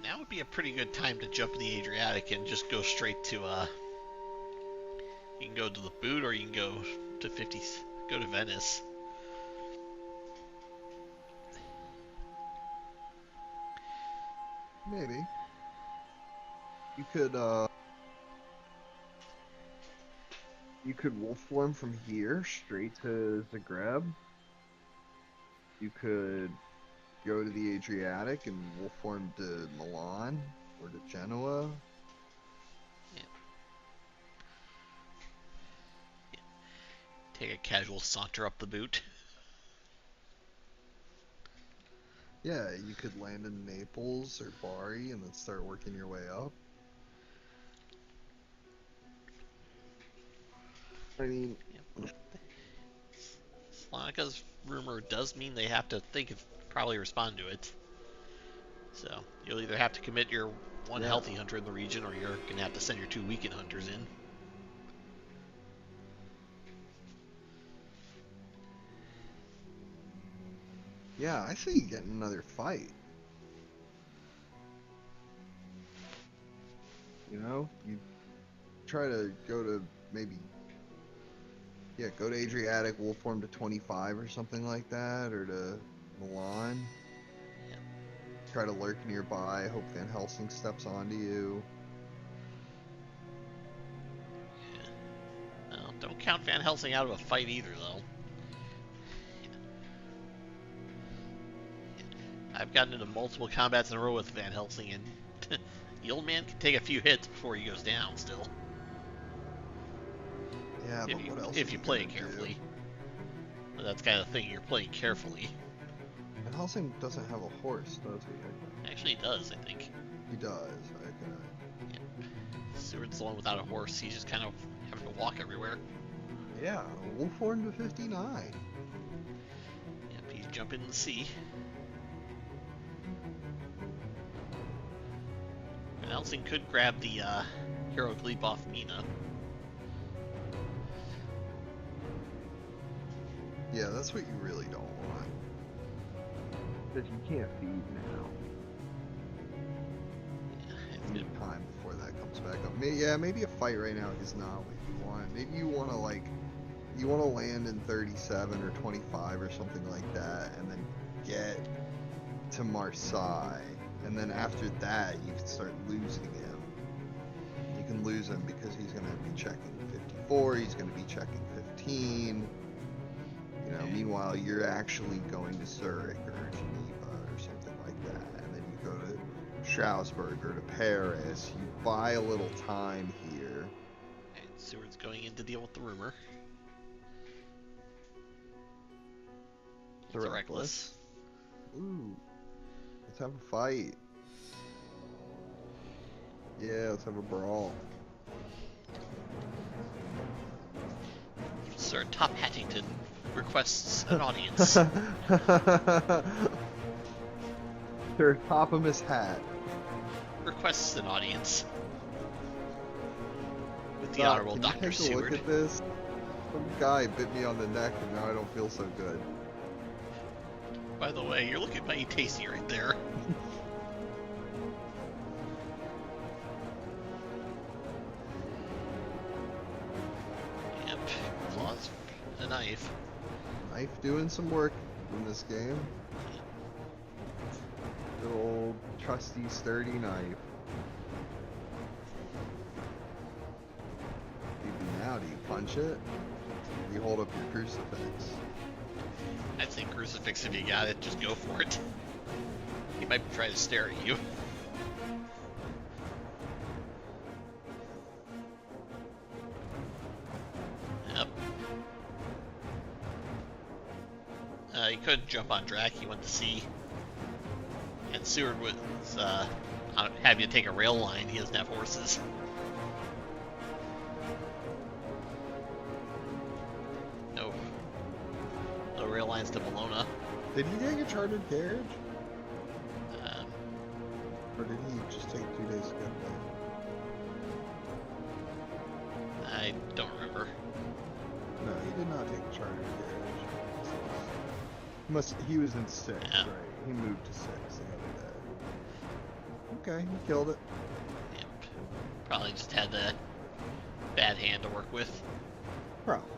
Now would be a pretty good time to jump in the Adriatic and just go straight to you can go to the boot or you can go to go to Venice. Maybe. You could wolf form from here straight to Zagreb. You could go to the Adriatic and wolf form to Milan or to Genoa. Yeah. Yeah. Take a casual saunter up the boot. Yeah, you could land in Naples or Bari and then start working your way up. I mean, Yeah. Slonica's rumor does mean they have to think of probably respond to it. So you'll either have to commit your one yeah. healthy hunter in the region, or you're gonna have to send your 2 weakened hunters in. Yeah, I say you get another fight. You know, you try to go to maybe, yeah, go to Adriatic, wolf form to 25 or something like that, or to Milan. Yeah. Try to lurk nearby, hope Van Helsing steps onto you. Yeah. Well, don't count Van Helsing out of a fight either, though. I've gotten into multiple combats in a row with Van Helsing, and the old man can take a few hits before he goes down still. Yeah, but what else? If you play it carefully. But that's kind of the thing, you're playing carefully. Van Helsing doesn't have a horse, does he? Actually, he does, I think. He does, okay. Yeah. Seward's the one without a horse. He's just kind of having to walk everywhere. Yeah, wolf form to 59. Yep, he's jumping in the sea. Van Helsing could grab the hero gleep off Mina. Yeah, that's what you really don't want. Because you can't feed now. Yeah, You need time before that comes back up. Maybe a fight right now is not what you want. Maybe you want to land in 37 or 25 or something like that, and then get to Marseille. And then after that, you can start losing him. You can lose him because he's going to be checking 54, he's going to be checking 15. You know, meanwhile, you're actually going to Zurich or Geneva or something like that. And then you go to Strasbourg or to Paris. You buy a little time here. And Seward's going in to deal with the rumor. The Reckless. Ooh. Let's have a fight. Yeah, let's have a brawl. Sir Top Hattington requests an audience. Sir Topimus Hat. Requests an audience. With the Doc, Honorable can Dr. you take a Seward. look at this? Some guy bit me on the neck and now I don't feel so good. By the way, you're looking mighty tasty right there. Yep, claws, a knife. Knife doing some work in this game. Good old trusty sturdy knife. Now, do you punch it? Or do you hold up your crucifix? I'd say crucifix if you got it, just go for it. He might try to stare at you. Yep. He couldn't jump on Drac, he went to sea. And Seward was having to take a rail line, he doesn't have horses. No rail lines to Bologna. Did he take a chartered carriage? Um, Or did he just take 2 days to get there? I don't remember. No, he did not take a chartered carriage. He was in 6, Yeah. right? He moved to 6 the other day. Okay, he killed it. Yep. Probably just had the bad hand to work with. Probably.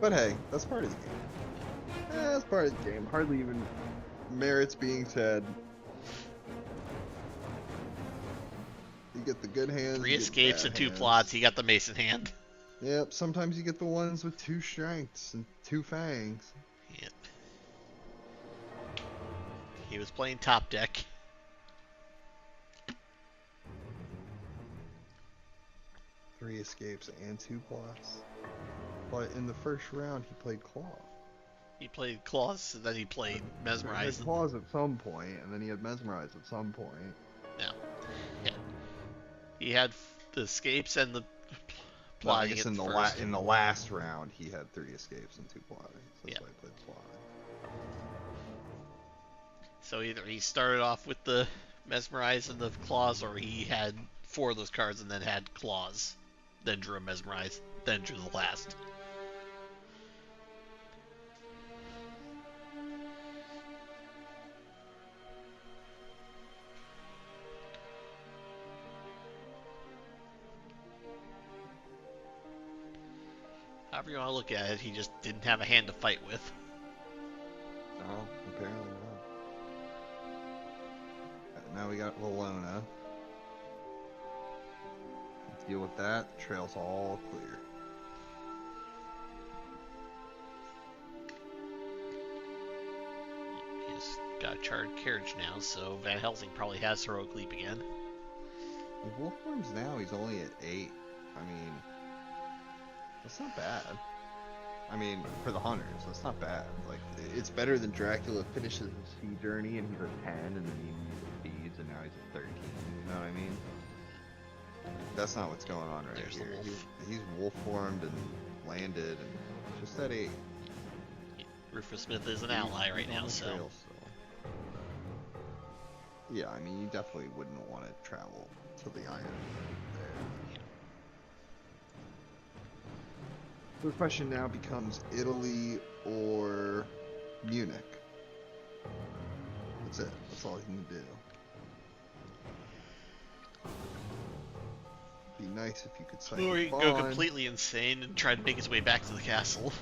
But hey, that's part of the game. That's part of the game. Hardly even merits being said, you get the good hands. 3 you get the escapes bad and 2 hands. plots. He got the Mason hand. Yep, sometimes you get the ones with 2 strengths and 2 fangs. Yep. He was playing top deck. Three escapes and 2 plots. But in the first round, he played Claw. He played Claws, and then he played He Mesmerize. had Claws at some point, and then he had Mesmerize at some point. Yeah. He had the escapes and the No, I plotting guess at in the first. in the last round, he had 3 escapes and 2 plotting. So that's why he played plotting. So either he started off with the Mesmerize and the Claws, or he had 4 of those cards and then had Claws, then drew a Mesmerize, then drew the last. However you want to look at it, he just didn't have a hand to fight with. No, apparently not. Now we got Valona. Deal with that. The trail's all clear. He's got a charred carriage now, so Van Helsing probably has Heroic Leap again. With Wolf Forms now, he's only at 8. I mean, that's not bad. I mean, for the hunters, that's not bad. Like, it's better than Dracula finishes his sea journey and he's at 10, and then he feeds, and now he's at 13. You know what I mean? That's not what's going on right There's the here. wolf. He's wolf formed and landed, and just at 8. Rufus Smith is an ally right now, so. Trail still. Yeah, I mean, you definitely wouldn't want to travel to the Iron there. The question now becomes Italy or Munich. That's it. That's all he can do. Be nice if you could cite Or he could go Bond. completely insane and try to make his way back to the castle.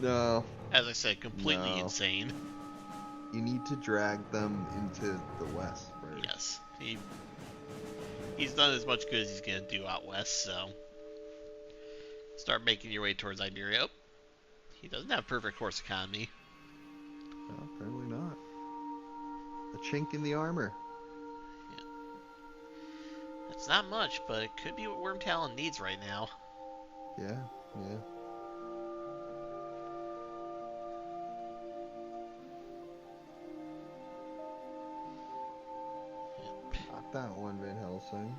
No, As I said, completely No. insane. you need to drag them into the west first. Yes. He's done as much good as he's going to do out west, so. Start making your way towards Iberia. Oh, he doesn't have perfect horse economy. No, apparently not. A chink in the armor. It's not much, but it could be what Wyrmtalon needs right now. Yeah, yeah. Not that one, Van Helsing.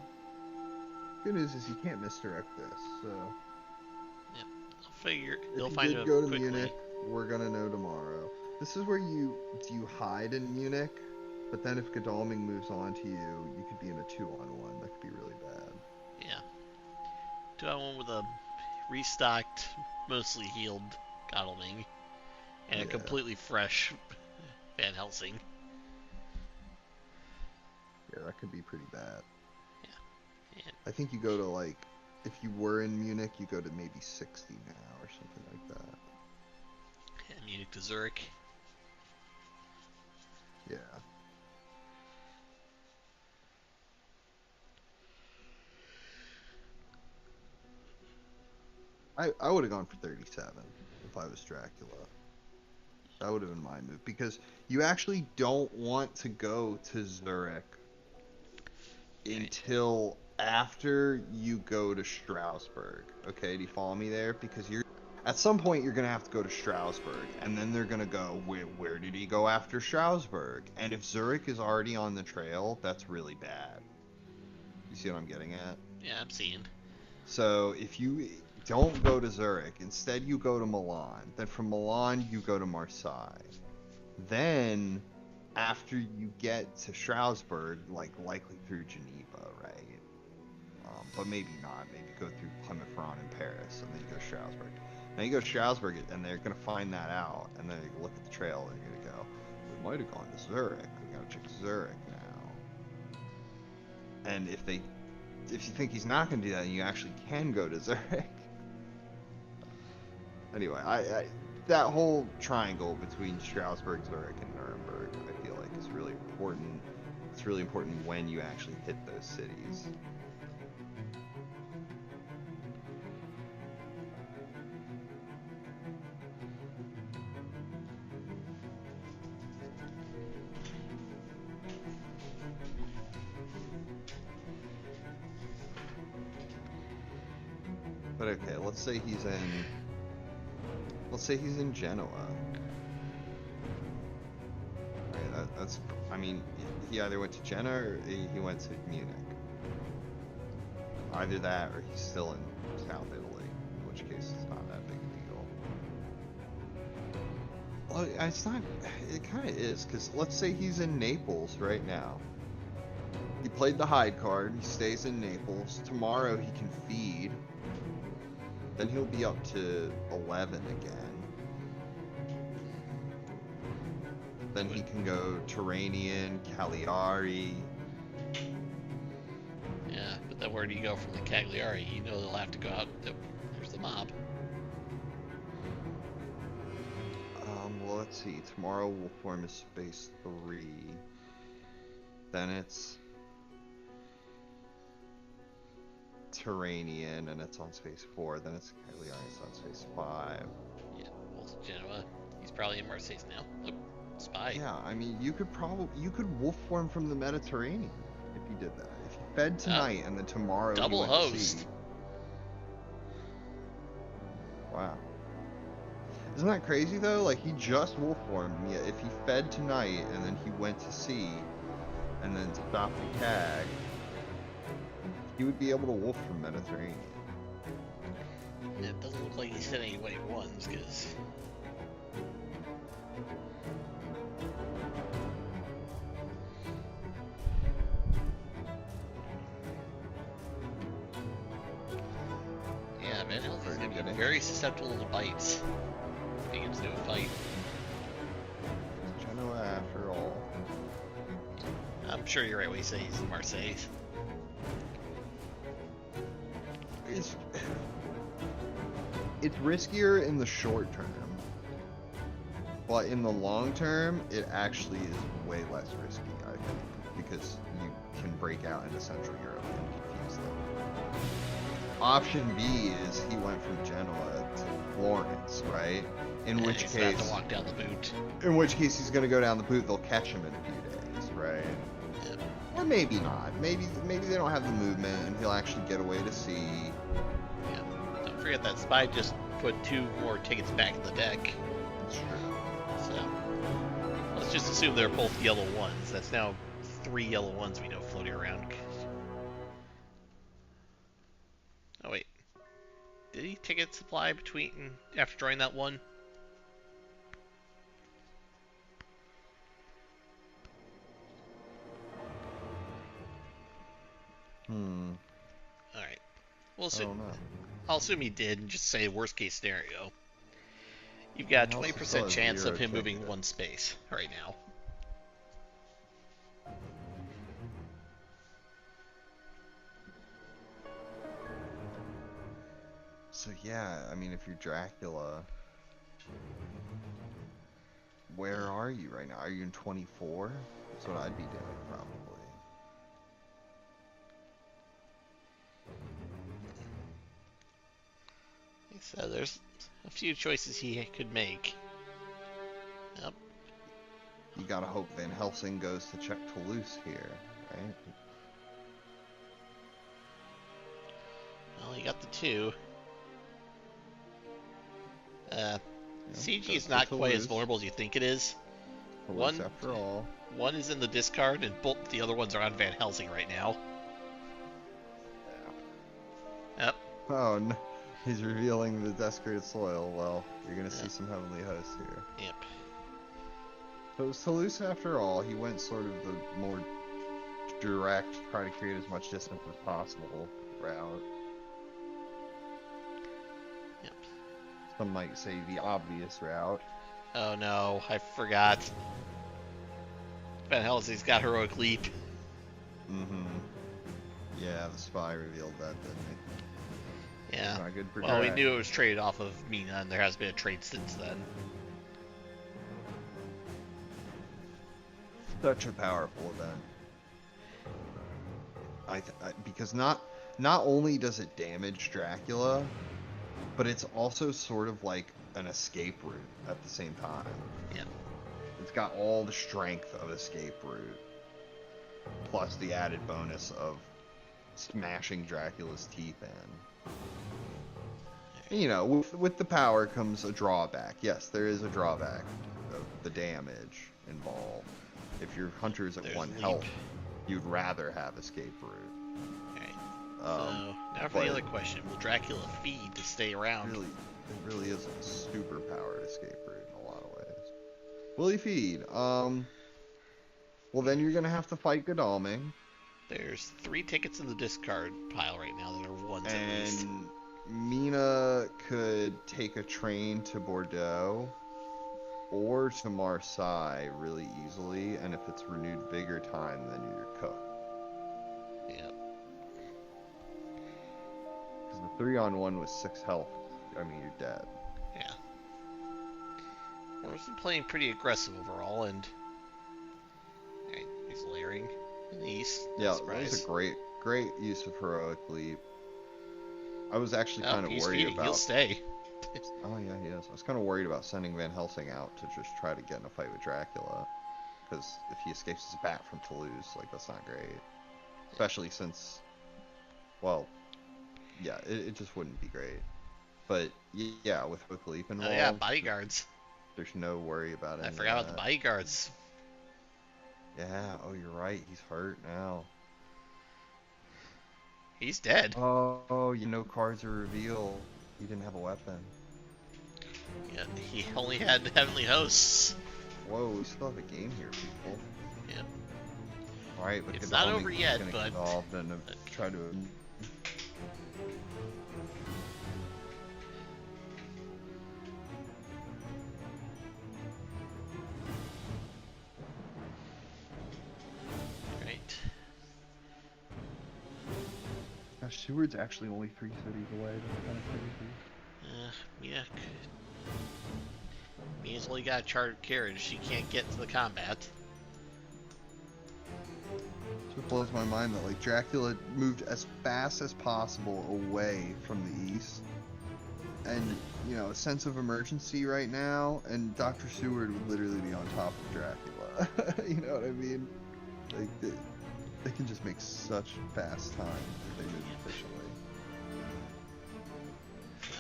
Good news is you can't misdirect this, so... I'll figure If he'll you find did it go to quickly. Munich, we're gonna know tomorrow. This is where you hide in Munich, but then if Godalming moves on to you, you could be in a 2-on-1. That could be really bad. Yeah. Do I one with a restocked, mostly healed Godalming and a Yeah. completely fresh Van Helsing. Yeah, that could be pretty bad. And I think you go to, like, if you were in Munich, you go to maybe 60 now or something like that. Munich to Zurich. Yeah. I would have gone for 37 if I was Dracula. That would have been my move, because you actually don't want to go to Zurich until after you go to Strasbourg. Okay, do you follow me there? Because at some point you're gonna have to go to Strasbourg, and then they're gonna go, where did he go after Strasbourg? And if Zurich is already on the trail, that's really bad. You see what I'm getting at? Yeah, I'm seeing. So if you don't go to Zurich, instead you go to Milan. Then from Milan you go to Marseille. Then after you get to Strasbourg, like likely through Geneva, right? But maybe not. Maybe go through Clermont-Ferrand in Paris, and then you go to Strasbourg. Now you go to Strasbourg, and they're gonna find that out, and then they look at the trail, and they're gonna go, "We might have gone to Zurich. We gotta check Zurich now." And if you think he's not gonna do that, and you actually can go to Zurich. Anyway, that whole triangle between Strasbourg, Zurich, and Nuremberg, I feel like is really important. It's really important when you actually hit those cities. But okay, let's say he's in Genoa. Right, that's, I mean, he either went to Genoa or he went to Munich. Either that or he's still in South Italy, in which case it's not that big a deal. Well, it's not, it kind of is, because let's say he's in Naples right now. He played the hide card, he stays in Naples. Tomorrow he can feed. Then he'll be up to 11 again. Then he can go Turanian, Cagliari. Yeah, but then where do you go from the Cagliari? You know they'll have to go out. There's the mob. Well, let's see. Tomorrow we'll form a space 3. Then it's Turanian, and it's on space 4. Then it's Cagliari, it's on space 5. Yeah, well, Genoa. He's probably in Marseille now. Look, spy. Yeah, I mean, you could wolf form from the Mediterranean if you did that. If you fed tonight and then tomorrow double you went to host. sea. Wow. Isn't that crazy though? Like, he just wolf formed. Yeah, if he fed tonight and then he went to sea and then stopped the CAG, he would be able to wolf from Mediterranean. It doesn't look like he's hit any white ones, because... Yeah, Van Helsing's going to be very susceptible to bites. If he gets into a fight. Genoa, after all. I'm sure you're right when you say he's in Marseille. It's riskier in the short term, but in the long term, it actually is way less risky, I think, because you can break out into Central Europe and confuse them. Option B is he went from Genoa to Florence, right? In which he's case, about to walk down the boot. in which case he's going to go down the boot. They'll catch him in a few days, right? Yep. Or maybe not. Maybe they don't have the movement, and he'll actually get away to sea. Yeah. Don't forget that spy just put 2 more tickets back in the deck. That's true. So let's just assume they're both yellow ones. That's now 3 yellow ones we know floating around. Oh wait, did he ticket supply between after drawing that one? All right. Well, I don't know. I'll assume he did, and just say worst case scenario. You've got a He also 20% still has chance of 0 him moving ticket. 1 space right now. So yeah, I mean, if you're Dracula, where are you right now? Are you in 24? That's what I'd be doing, probably. So there's a few choices he could make. Yep. You gotta hope Van Helsing goes to check Toulouse here, right? Well, he got the 2. CG goes is to not quite as Toulouse. vulnerable as you think it is. Toulouse, after all. One is in the discard, and both the other ones are on Van Helsing right now. Yep. Oh no, he's revealing the desecrated soil. Well, you're gonna see some heavenly hosts here. Yep. So it was Toulouse after all. He went sort of the more direct, try to create as much distance as possible route. Yep. Some might say the obvious route. Oh no, I forgot. Van Helsing's got heroic leap. Mm-hmm. Yeah, the spy revealed that, didn't Yeah. Not good for Well, we Drac. knew it was traded off of Mina, and there has been a trade since then. Such a powerful event. Because not only does it damage Dracula, but it's also sort of like an escape route at the same time. Yeah. It's got all the strength of escape route, plus the added bonus of smashing Dracula's teeth in. And, you know, with the power comes a drawback. Yes, there is a drawback of the damage involved. If your hunter's at There's 1 leap. health, you'd rather have escape route. Alright. Um, So, now for the but- other question. Will Dracula feed to stay around? It really is a super powered escape route in a lot of ways. Will he feed? Well, then you're gonna have to fight Godalming, There's 3 tickets in the discard pile right now that are ones at least. and Mina could take a train to Bordeaux or to Marseille really easily, and if it's renewed vigor time, then you're cooked. Yep. Because the 3-on-1 with 6 health, I mean, you're dead. Yeah. Morris's been playing pretty aggressive overall, and alright, he's layering in the east. Yeah, Surprise. that was a great use of heroic leap. I was actually Oh, kind of he's worried feeding. He'll about. stay. Oh yeah, he is. I was kind of worried about sending Van Helsing out to just try to get in a fight with Dracula, because if he escapes his bat from Toulouse, like that's not great. Especially since, well, yeah, it just wouldn't be great. But yeah, with Hook Leap Oh involved, yeah, bodyguards. there's no worry about it. I forgot about the bodyguards. Yeah. Oh, you're right. He's hurt now. He's dead. Oh, you know, cards are revealed. He didn't have a weapon. Yeah, he only had Heavenly Hosts. Whoa, we still have a game here, people. Yeah. Alright, but It's not Godalming over is yet, gonna but- get involved and try to. Right. Gosh, Seward's actually only 3 cities away. That's kind of crazy. Mina. Mina's only got a chartered carriage. She can't get to the combat. So it blows my mind that like Dracula moved as fast as possible away from the east, and you know, a sense of emergency right now, and Dr. Seward would literally be on top of Dracula. You know what I mean? Like they can just make such fast time if they move efficiently.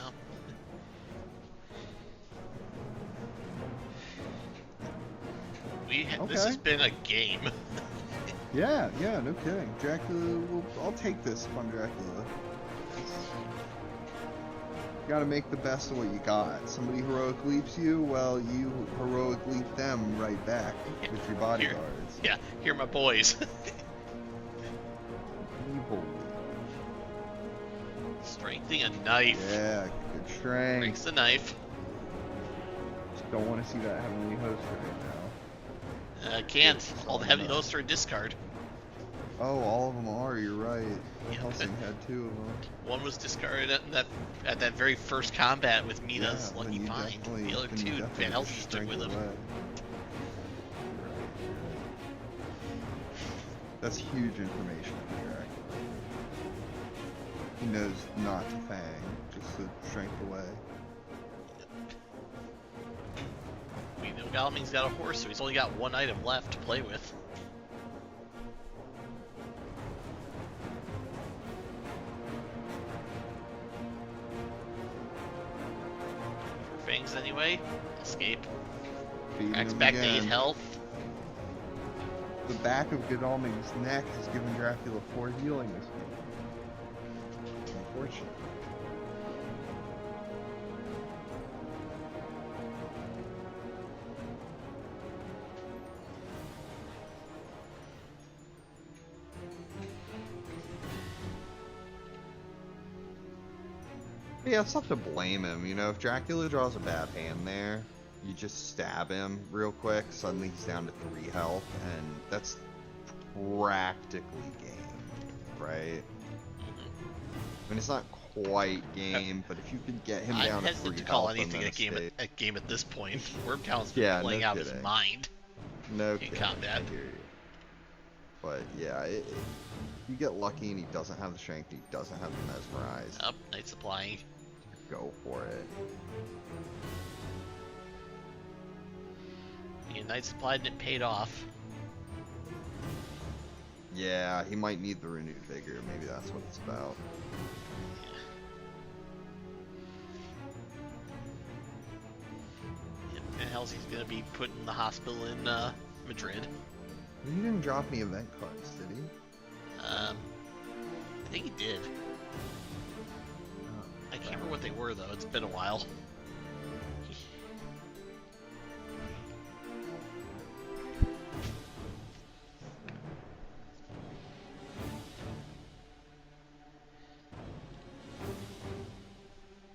Well. This Okay. has been a game. Yeah, no kidding. Dracula, I'll take this if I'm Dracula. You gotta make the best of what you got. Somebody heroic leaps you, well, you heroic leap them right back with your bodyguards. Yeah, here are my boys. Evil. Strengthening a knife. Yeah, good strength. Breaks the knife. Just don't want to see that heavenly host right Can't. All the heavy hosts are a discard. now. Oh, all of them are. You're right. Yeah. Helsing had 2 of them. One was discarded at that very first combat with Mina's Yeah, then lucky you find. definitely- The other then you 2, definitely Van Helsing just took with strength him. away. That's huge information for Dracula. He knows not to fang, just to strength away. We know Godalming's got a horse, so he's only got 1 item left to play with. For Fangs anyway. Escape. Feeding Cracks him back to 8 again. health. The back of Godalming's neck has given Dracula 4 healing this game. Unfortunate. Yeah, it's tough to blame him, you know, if Dracula draws a bad hand there, you just stab him real quick, suddenly he's down to 3 health, and that's practically game, right? I mean, it's not quite game, but if you could get him down I'm to 3 hesitant to health call and anything then a game at this point. Wyrmtalon's been Yeah, playing no out his kidding. mind No in kidding, combat. I hear you. But yeah, you get lucky and he doesn't have the strength, he doesn't have the mesmerize. Up, night supplying. Go for it. The night supply didn't paid off. Yeah, he might need the renewed vigor. Maybe that's what it's about. Yep, and else he's gonna be put in the hospital in Madrid. He didn't drop any event cards, did he? I think he did. I can't remember what they were though. It's been a while.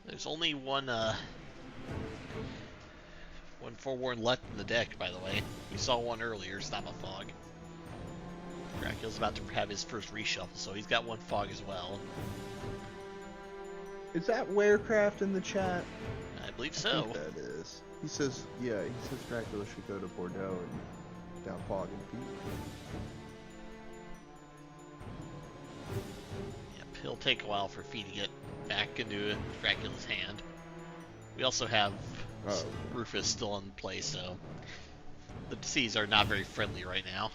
There's only one forewarned left in the deck, by the way. We saw one earlier, Stop a Fog. Dracula's about to have his first reshuffle, so he's got one fog as well. Is that Werecraft in the chat? I believe I so. think that is. He says, yeah, he says Dracula should go to Bordeaux and down Fog and beat. Yep, he'll take a while for Fee to get back into Dracula's hand. We also have Rufus still in play, so the seas are not very friendly right now.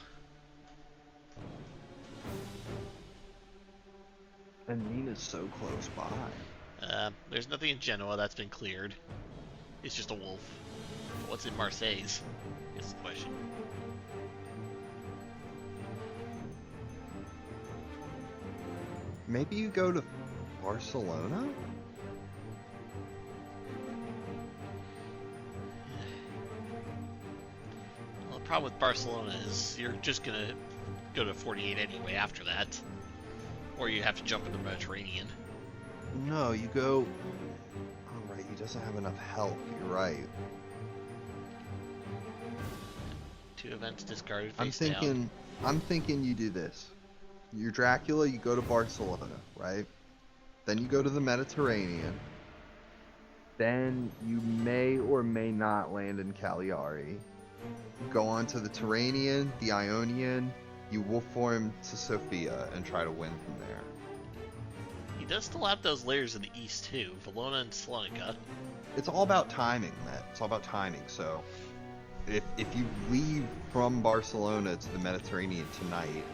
And Nina's so close by. There's nothing in Genoa that's been cleared. It's just a wolf. But what's in Marseilles is the question. Maybe you go to Barcelona? Well, the problem with Barcelona is you're just gonna go to 48 anyway after that. Or you have to jump into the Mediterranean. No, you go... Oh, right, he doesn't have enough health, you're right. 2 events discarded I'm face down. thinking you do this. You're Dracula, you go to Barcelona, right? Then you go to the Mediterranean. Then you may or may not land in Cagliari. You go on to the Turanian, the Ionian, you wolf form to Sofia and try to win from there. He does still have those layers in the east too, Valona and Salonika. It's all about timing, Matt. It's all about timing. So, if you leave from Barcelona to the Mediterranean tonight,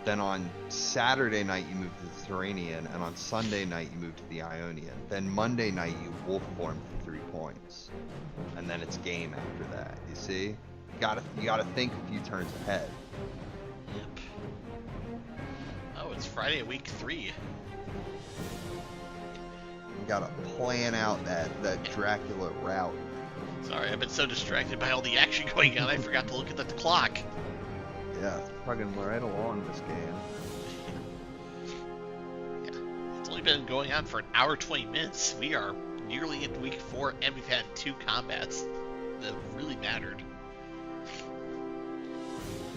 then on Saturday night you move to the Turanian, and on Sunday night you move to the Ionian. Then Monday night you wolf form for 3 points, and then it's game after that. You see, you gotta think a few turns ahead. Yep. Oh, it's Friday of week 3. You gotta plan out that Dracula route. Sorry, I've been so distracted by all the action going on, I forgot to look at the clock. Yeah, it's plugging right along this game. Yeah, it's only been going on for an hour 20 minutes. We are nearly into week 4, and we've had 2 combats that really mattered.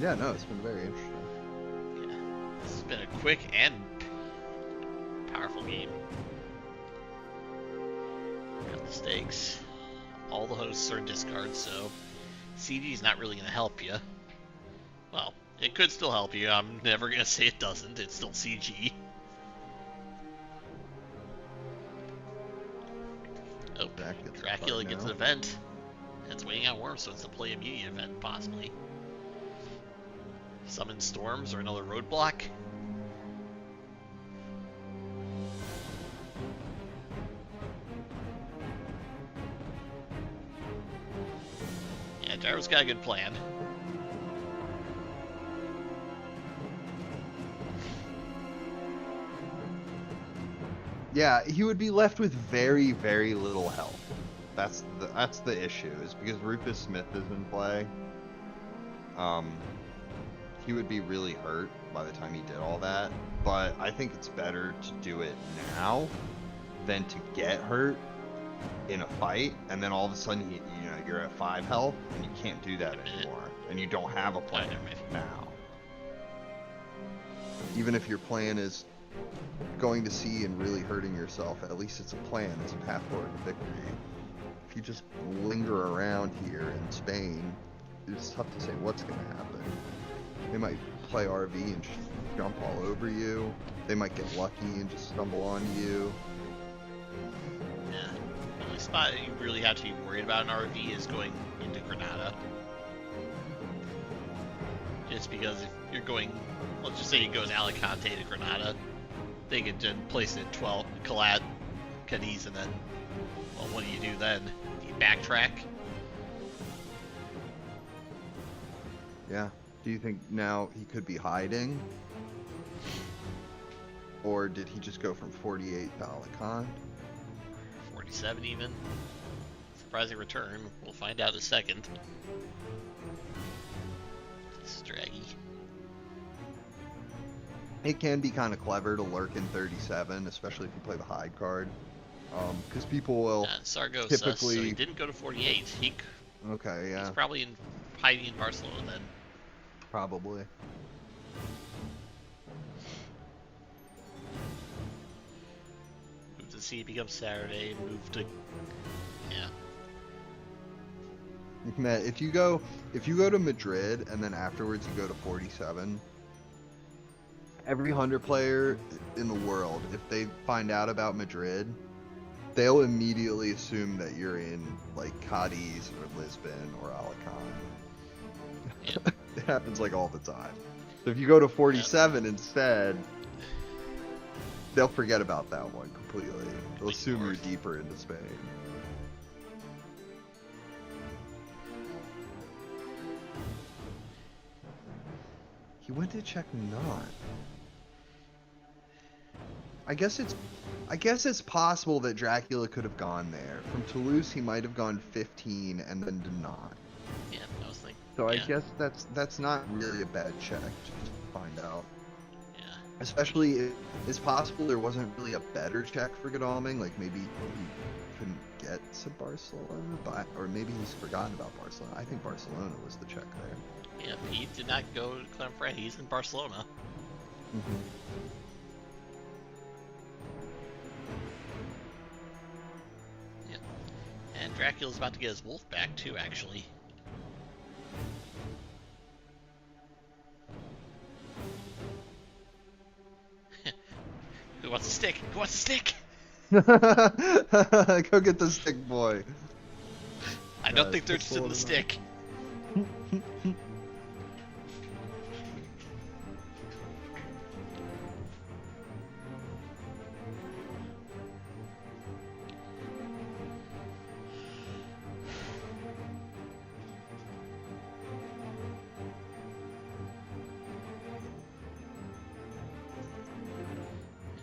Yeah, no, it's been very interesting. Yeah, this has been a quick and powerful game. Got the stakes. All the hosts are discards, so CG is not really going to help you. Well, it could still help you. I'm never going to say it doesn't. It's still CG. Oh, Dracula gets an event. It's waiting on Worm, so it's a play immediate event, possibly. Summon Storms or another roadblock. Yeah, Gyro's got a good plan. Yeah, he would be left with very, very little health. That's the issue, is because Rufus Smith is in play. He would be really hurt by the time he did all that. But I think it's better to do it now than to get hurt in a fight, and then all of a sudden you're at 5 health, and you can't do that anymore, and you don't have a plan now. Even if your plan is going to sea and really hurting yourself, at least it's a plan. It's a path forward to victory. If you just linger around here in Spain, it's tough to say what's going to happen. They might play RV and just jump all over you. They might get lucky and just stumble on you. Yeah. The only spot you really have to be worried about in RV is going into Granada. Just because if you're going, let's just say he goes Alicante to Granada, they could then place it at 12, Cadiz, and then, well, what do you do then? Do you backtrack? Yeah. Do you think now he could be hiding? Or did he just go from 48 to Alicante? 47 even. Surprising return. We'll find out in a second. It's draggy. It can be kind of clever to lurk in 37, especially if you play the hide card. Because people will Sargo typically... so he didn't go to 48. Okay, yeah. He's probably hiding in Barcelona then. Probably. Move to C becomes Saturday. Move to... Yeah. Matt, if you go to Madrid and then afterwards you go to 47, every 100 player in the world, if they find out about Madrid, they'll immediately assume that you're in like Cadiz or Lisbon or Alicante. Yep. It happens like all the time. So if you go to 47 instead, they'll forget about that one completely. They'll assume you're deeper into Spain. He went to check not. I guess it's possible that Dracula could have gone there. From Toulouse, he might have gone 15 and then did not. Yeah, I was thinking. So I yeah. guess that's not really a bad check just to find out. Yeah. Especially if it's possible there wasn't really a better check for Godalming. Like maybe he couldn't get to Barcelona, or maybe he's forgotten about Barcelona. I think Barcelona was the check there. Yeah, Pete did not go to Clanfray. He's in Barcelona. Mm-hmm. Yeah. And Dracula's about to get his wolf back too, actually. Who wants a stick? Who wants a stick? Go get the stick, boy. I don't think they're just in the stick.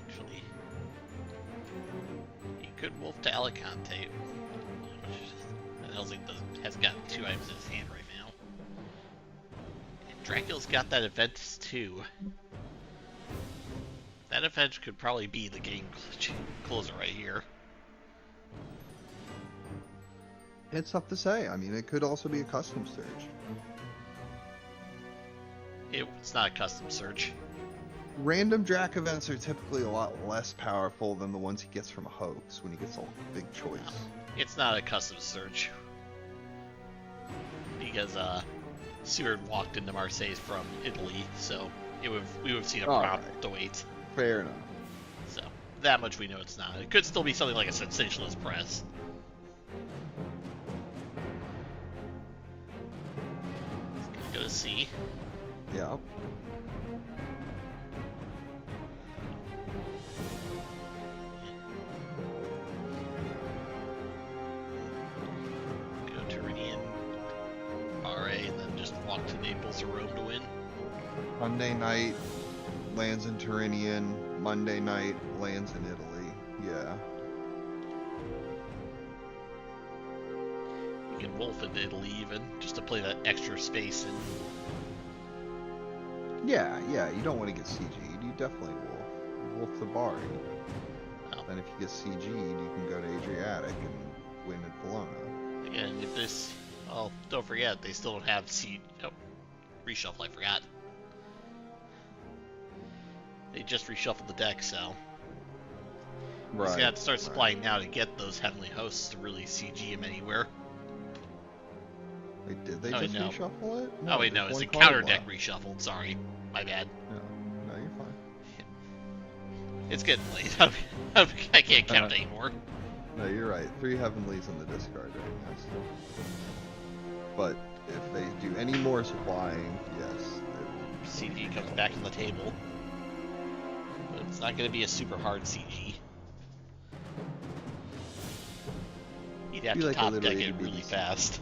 Actually, he could wolf to Alicante. And Helsing has got 2 items in his hand right now. And Dracula's got that event too. That event could probably be the game closer right here. It's tough to say. I mean, it could also be a custom search. It's not a custom search. Random Drac events are typically a lot less powerful than the ones he gets from a hoax when he gets a big choice. It's not a custom search. Because Seward walked into Marseille from Italy, so we would have seen a problem to wait. Fair enough. So that much we know it's not. It could still be something like a sensationalist press. Go to C. Yeah. Go to Renian, RA, and then just walk to Naples or Rome to win. Sunday night lands in Tyrrhenian. Monday night lands in Italy. Yeah. You can wolf into Italy even, just to play that extra space in. Yeah, you don't want to get CG'd. You definitely wolf the Bari. Oh. Then if you get CG'd, you can go to Adriatic and win at Bologna. Again, if this... Oh, don't forget, they still don't have reshuffle, I forgot. They just reshuffled the deck, so Right. he's gonna have to start supplying now to get those heavenly hosts to really CG him anywhere. Wait, did they Oh, wait, just no. reshuffle it? Oh wait, no, there's it's a one card counter deck left. reshuffled. Sorry, my bad. No, you're fine. It's getting late. I can't count anymore. No, you're right. 3 heavenlies in the discard right now. So. But if they do any more supplying, yes. CG comes back on the table, but it's not going to be a super hard CG. You'd have to like top deck literally it it'd be really decent. fast.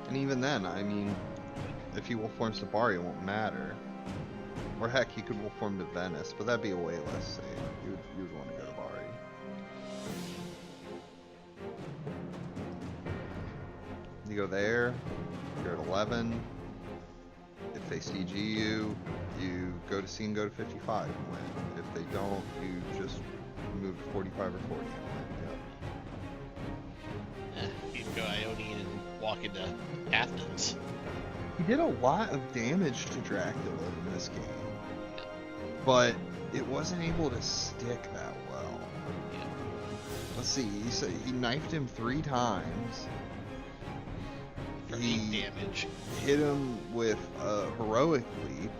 And even then, I mean, if he will form Sabari, it won't matter. Or heck, he could will form to Venice, but that'd be a way less safe. You would want to go to Bari. You go there, you're at 11. If they CG you, you go to C and go to 55 and win. If they don't, you just move to 45 or 40 and win. You can go Ionian and walk into Athens. He did a lot of damage to Dracula in this game, but it wasn't able to stick that well. Yeah. Let's see, he knifed him 3 times. For 8 He damage. hit him with a heroic leap.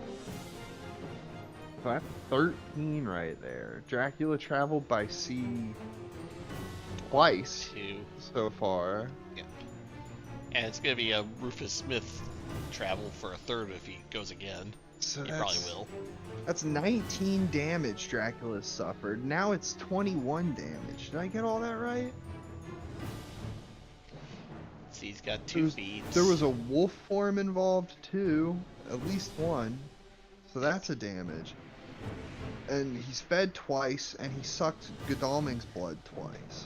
So that's 13 right there. Dracula traveled by sea twice 2. so far. Yeah. And it's going to be a Rufus Smith travel for a third if he goes again. So He probably will. That's 19 damage Dracula suffered. Now it's 21 damage. Did I get all that right? See, he's got 2 feeds. There was a wolf form involved too, at least one. So that's a damage. And he's fed twice, and he sucked Godalming's blood twice.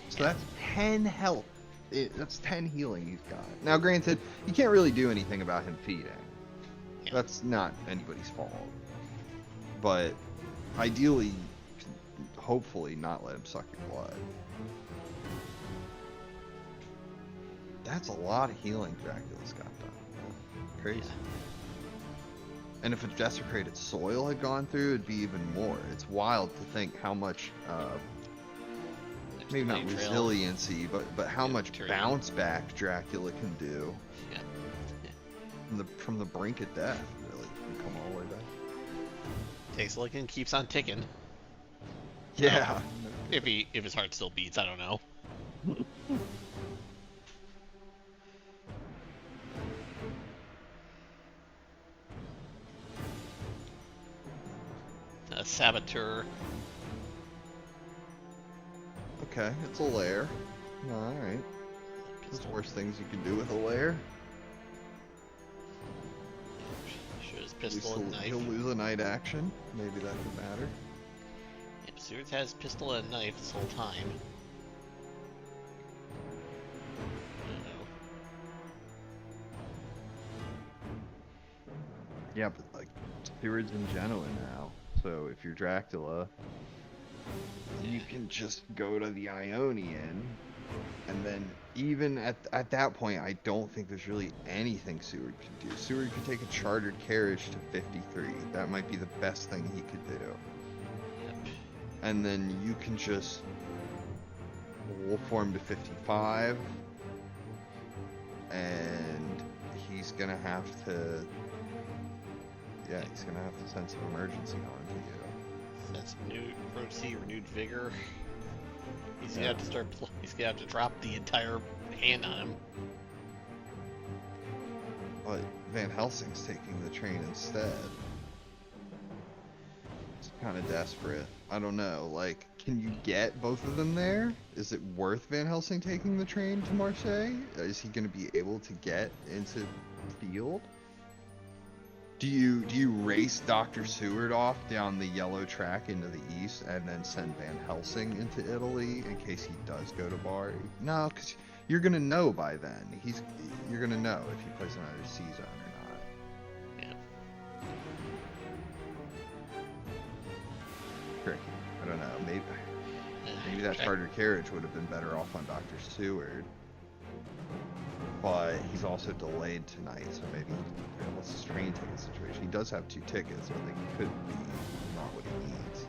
So that's 10 health. That's 10 healing he's got. Now, granted, you can't really do anything about him feeding. Yeah. That's not anybody's fault. But ideally, hopefully not let him suck your blood. That's a lot of healing Dracula's got done. Crazy. Yeah. And if a desecrated soil had gone through, it'd be even more. It's wild to think how much, maybe not Trail. resiliency, but how Yeah, much terrain. bounce back Dracula can do Yeah. from the brink of death. Really, can come all the way back. Takes a look and keeps on ticking. Yeah. If his heart still beats, I don't know. A saboteur. Okay, it's a lair. All right. There's worse things you can do with a lair. Shows At least pistol and knife. he'll lose a night action. Maybe that could matter. Yep, Seward has pistol and knife this whole time. Uh-oh. Yeah, but like, Seward's in Genoa now. So if you're Dracula, you can just go to the Ionian, and then even at that point, I don't think there's really anything Seward can do. Seward could take a chartered carriage to 53. That might be the best thing he could do. Yep. And then you can just wolf form to 55, and he's gonna have to. Yeah, he's gonna have to send some emergency on to you. That's new emergency, renewed vigor. He's gonna have to start. He's gonna have to drop the entire hand on him. But Van Helsing's taking the train instead. It's kind of desperate. I don't know. Like, can you get both of them there? Is it worth Van Helsing taking the train to Marseille? Is he going to be able to get into field? Do you race Dr. Seward off down the yellow track into the east and then send Van Helsing into Italy in case he does go to Bari? No, because you're gonna know by then. You're gonna know if he plays another sea zone or not. Yeah. Tricky. I don't know. Maybe maybe that charter carriage would have been better off on Dr. Seward. But he's also delayed tonight, so maybe what's his train ticket situation? He does have 2 tickets, but they could be not what he needs.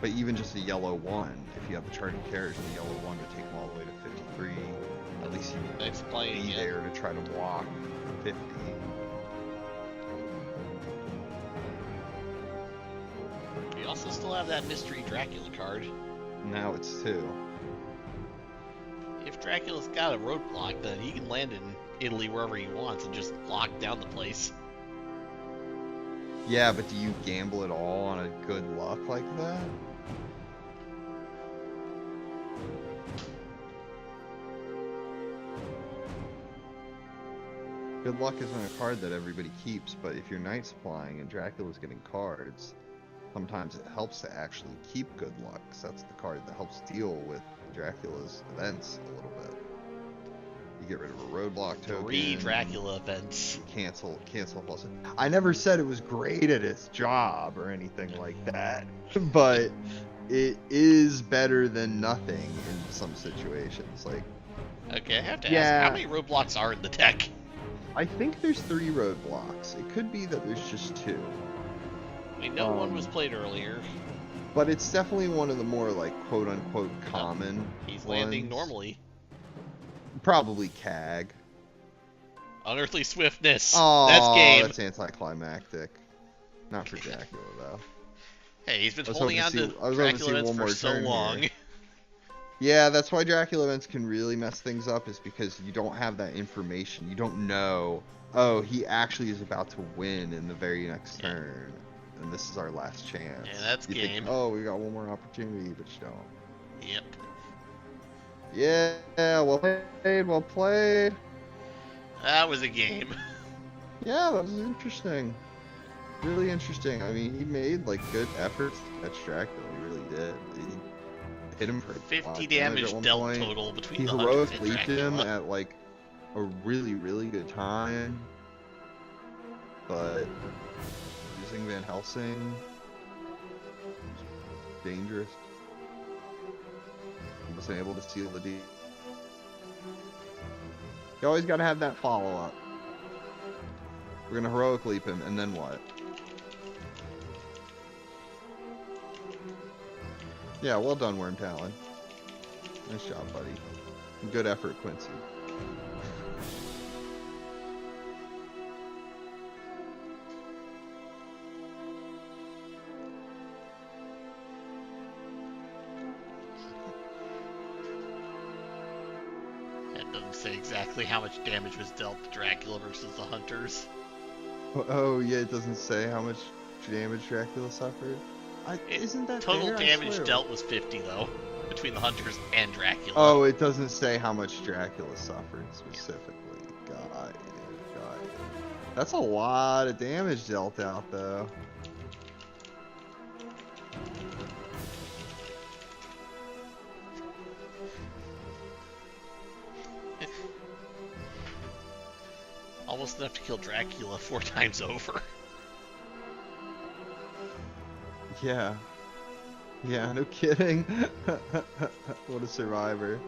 But even just a yellow one, if you have the chartered carriage, the yellow one would take him all the way to 53. At least he would be there to try to walk 50. We also still have that mystery Dracula card. Now it's 2. If Dracula's got a roadblock, then he can land in Italy wherever he wants and just lock down the place. Yeah, but do you gamble it all on a good luck like that? Good luck isn't a card that everybody keeps, but if your knight's flying and Dracula's getting cards, sometimes it helps to actually keep good luck, 'cause that's the card that helps deal with Dracula's events a little bit. You get rid of a roadblock token. 3 Dracula events. Cancel plus. I never said it was great at its job or anything like that, but it is better than nothing in some situations. Like, okay, I have to ask, how many roadblocks are in the deck? I think there's 3 roadblocks. It could be that there's just 2. We know one was played earlier. But it's definitely one of the more, like, quote-unquote common He's landing ones. normally. Probably CAG. Unearthly Swiftness. Oh, that's game. That's anticlimactic. Not for Dracula, though. Hey, he's been holding on to Dracula events for so long. Here. Yeah, that's why Dracula events can really mess things up, is because you don't have that information. You don't know, oh, he actually is about to win in the very next turn, and this is our last chance. Yeah, that's you game. Think, oh, we got one more opportunity, but you don't. Yep. Yeah, well played, well played. That was a game. Yeah, that was interesting. Really interesting. I mean, he made, like, good efforts to catch Dracula. He really did. He hit him for 50 damage dealt point. total between he the hunters heroic and leaped him Dracula. at, like, a really, really good time. But using Van Helsing was dangerous. He wasn't able to seal the deal. You always got to have that follow-up. We're going to heroic leap him, and then what? Yeah, well done, Wyrmtalon. Nice job, buddy. Good effort, Quincy. That doesn't say exactly how much damage was dealt to Dracula versus the hunters. Oh, yeah, it doesn't say how much damage Dracula suffered. Isn't that total there? damage dealt was 50 though, between the hunters and Dracula. Oh, it doesn't say how much Dracula suffered specifically. Got it. That's a lot of damage dealt out, though. Almost enough to kill Dracula 4 times over. Yeah. Yeah, no kidding. What a survivor.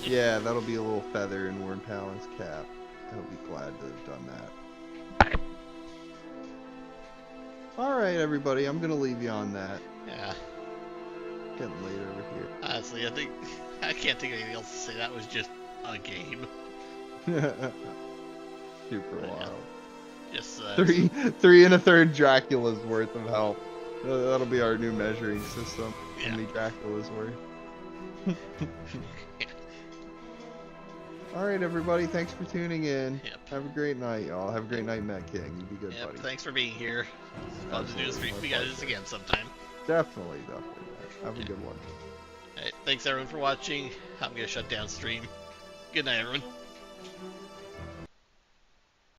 Yeah, that'll be a little feather in Wyrmtalon's cap. He'll be glad to have done that. Alright, everybody, I'm gonna leave you on that. Yeah. Getting late over here. Honestly, I can't think of anything else to say. That was just a game. Super wild. Just Three and a third Dracula's worth of help. That'll be our new measuring system. Yeah. How many Dracula's worth? Alright, everybody, thanks for tuning in. Yep. Have a great night, y'all. Have a great night, Matt King. You be good, Yep, buddy. thanks for being here. It's fun to do this. Absolutely, We my got to do this pleasure. again sometime. Definitely. Have a good one. Alright, thanks everyone for watching. I'm going to shut down stream. Good night, everyone.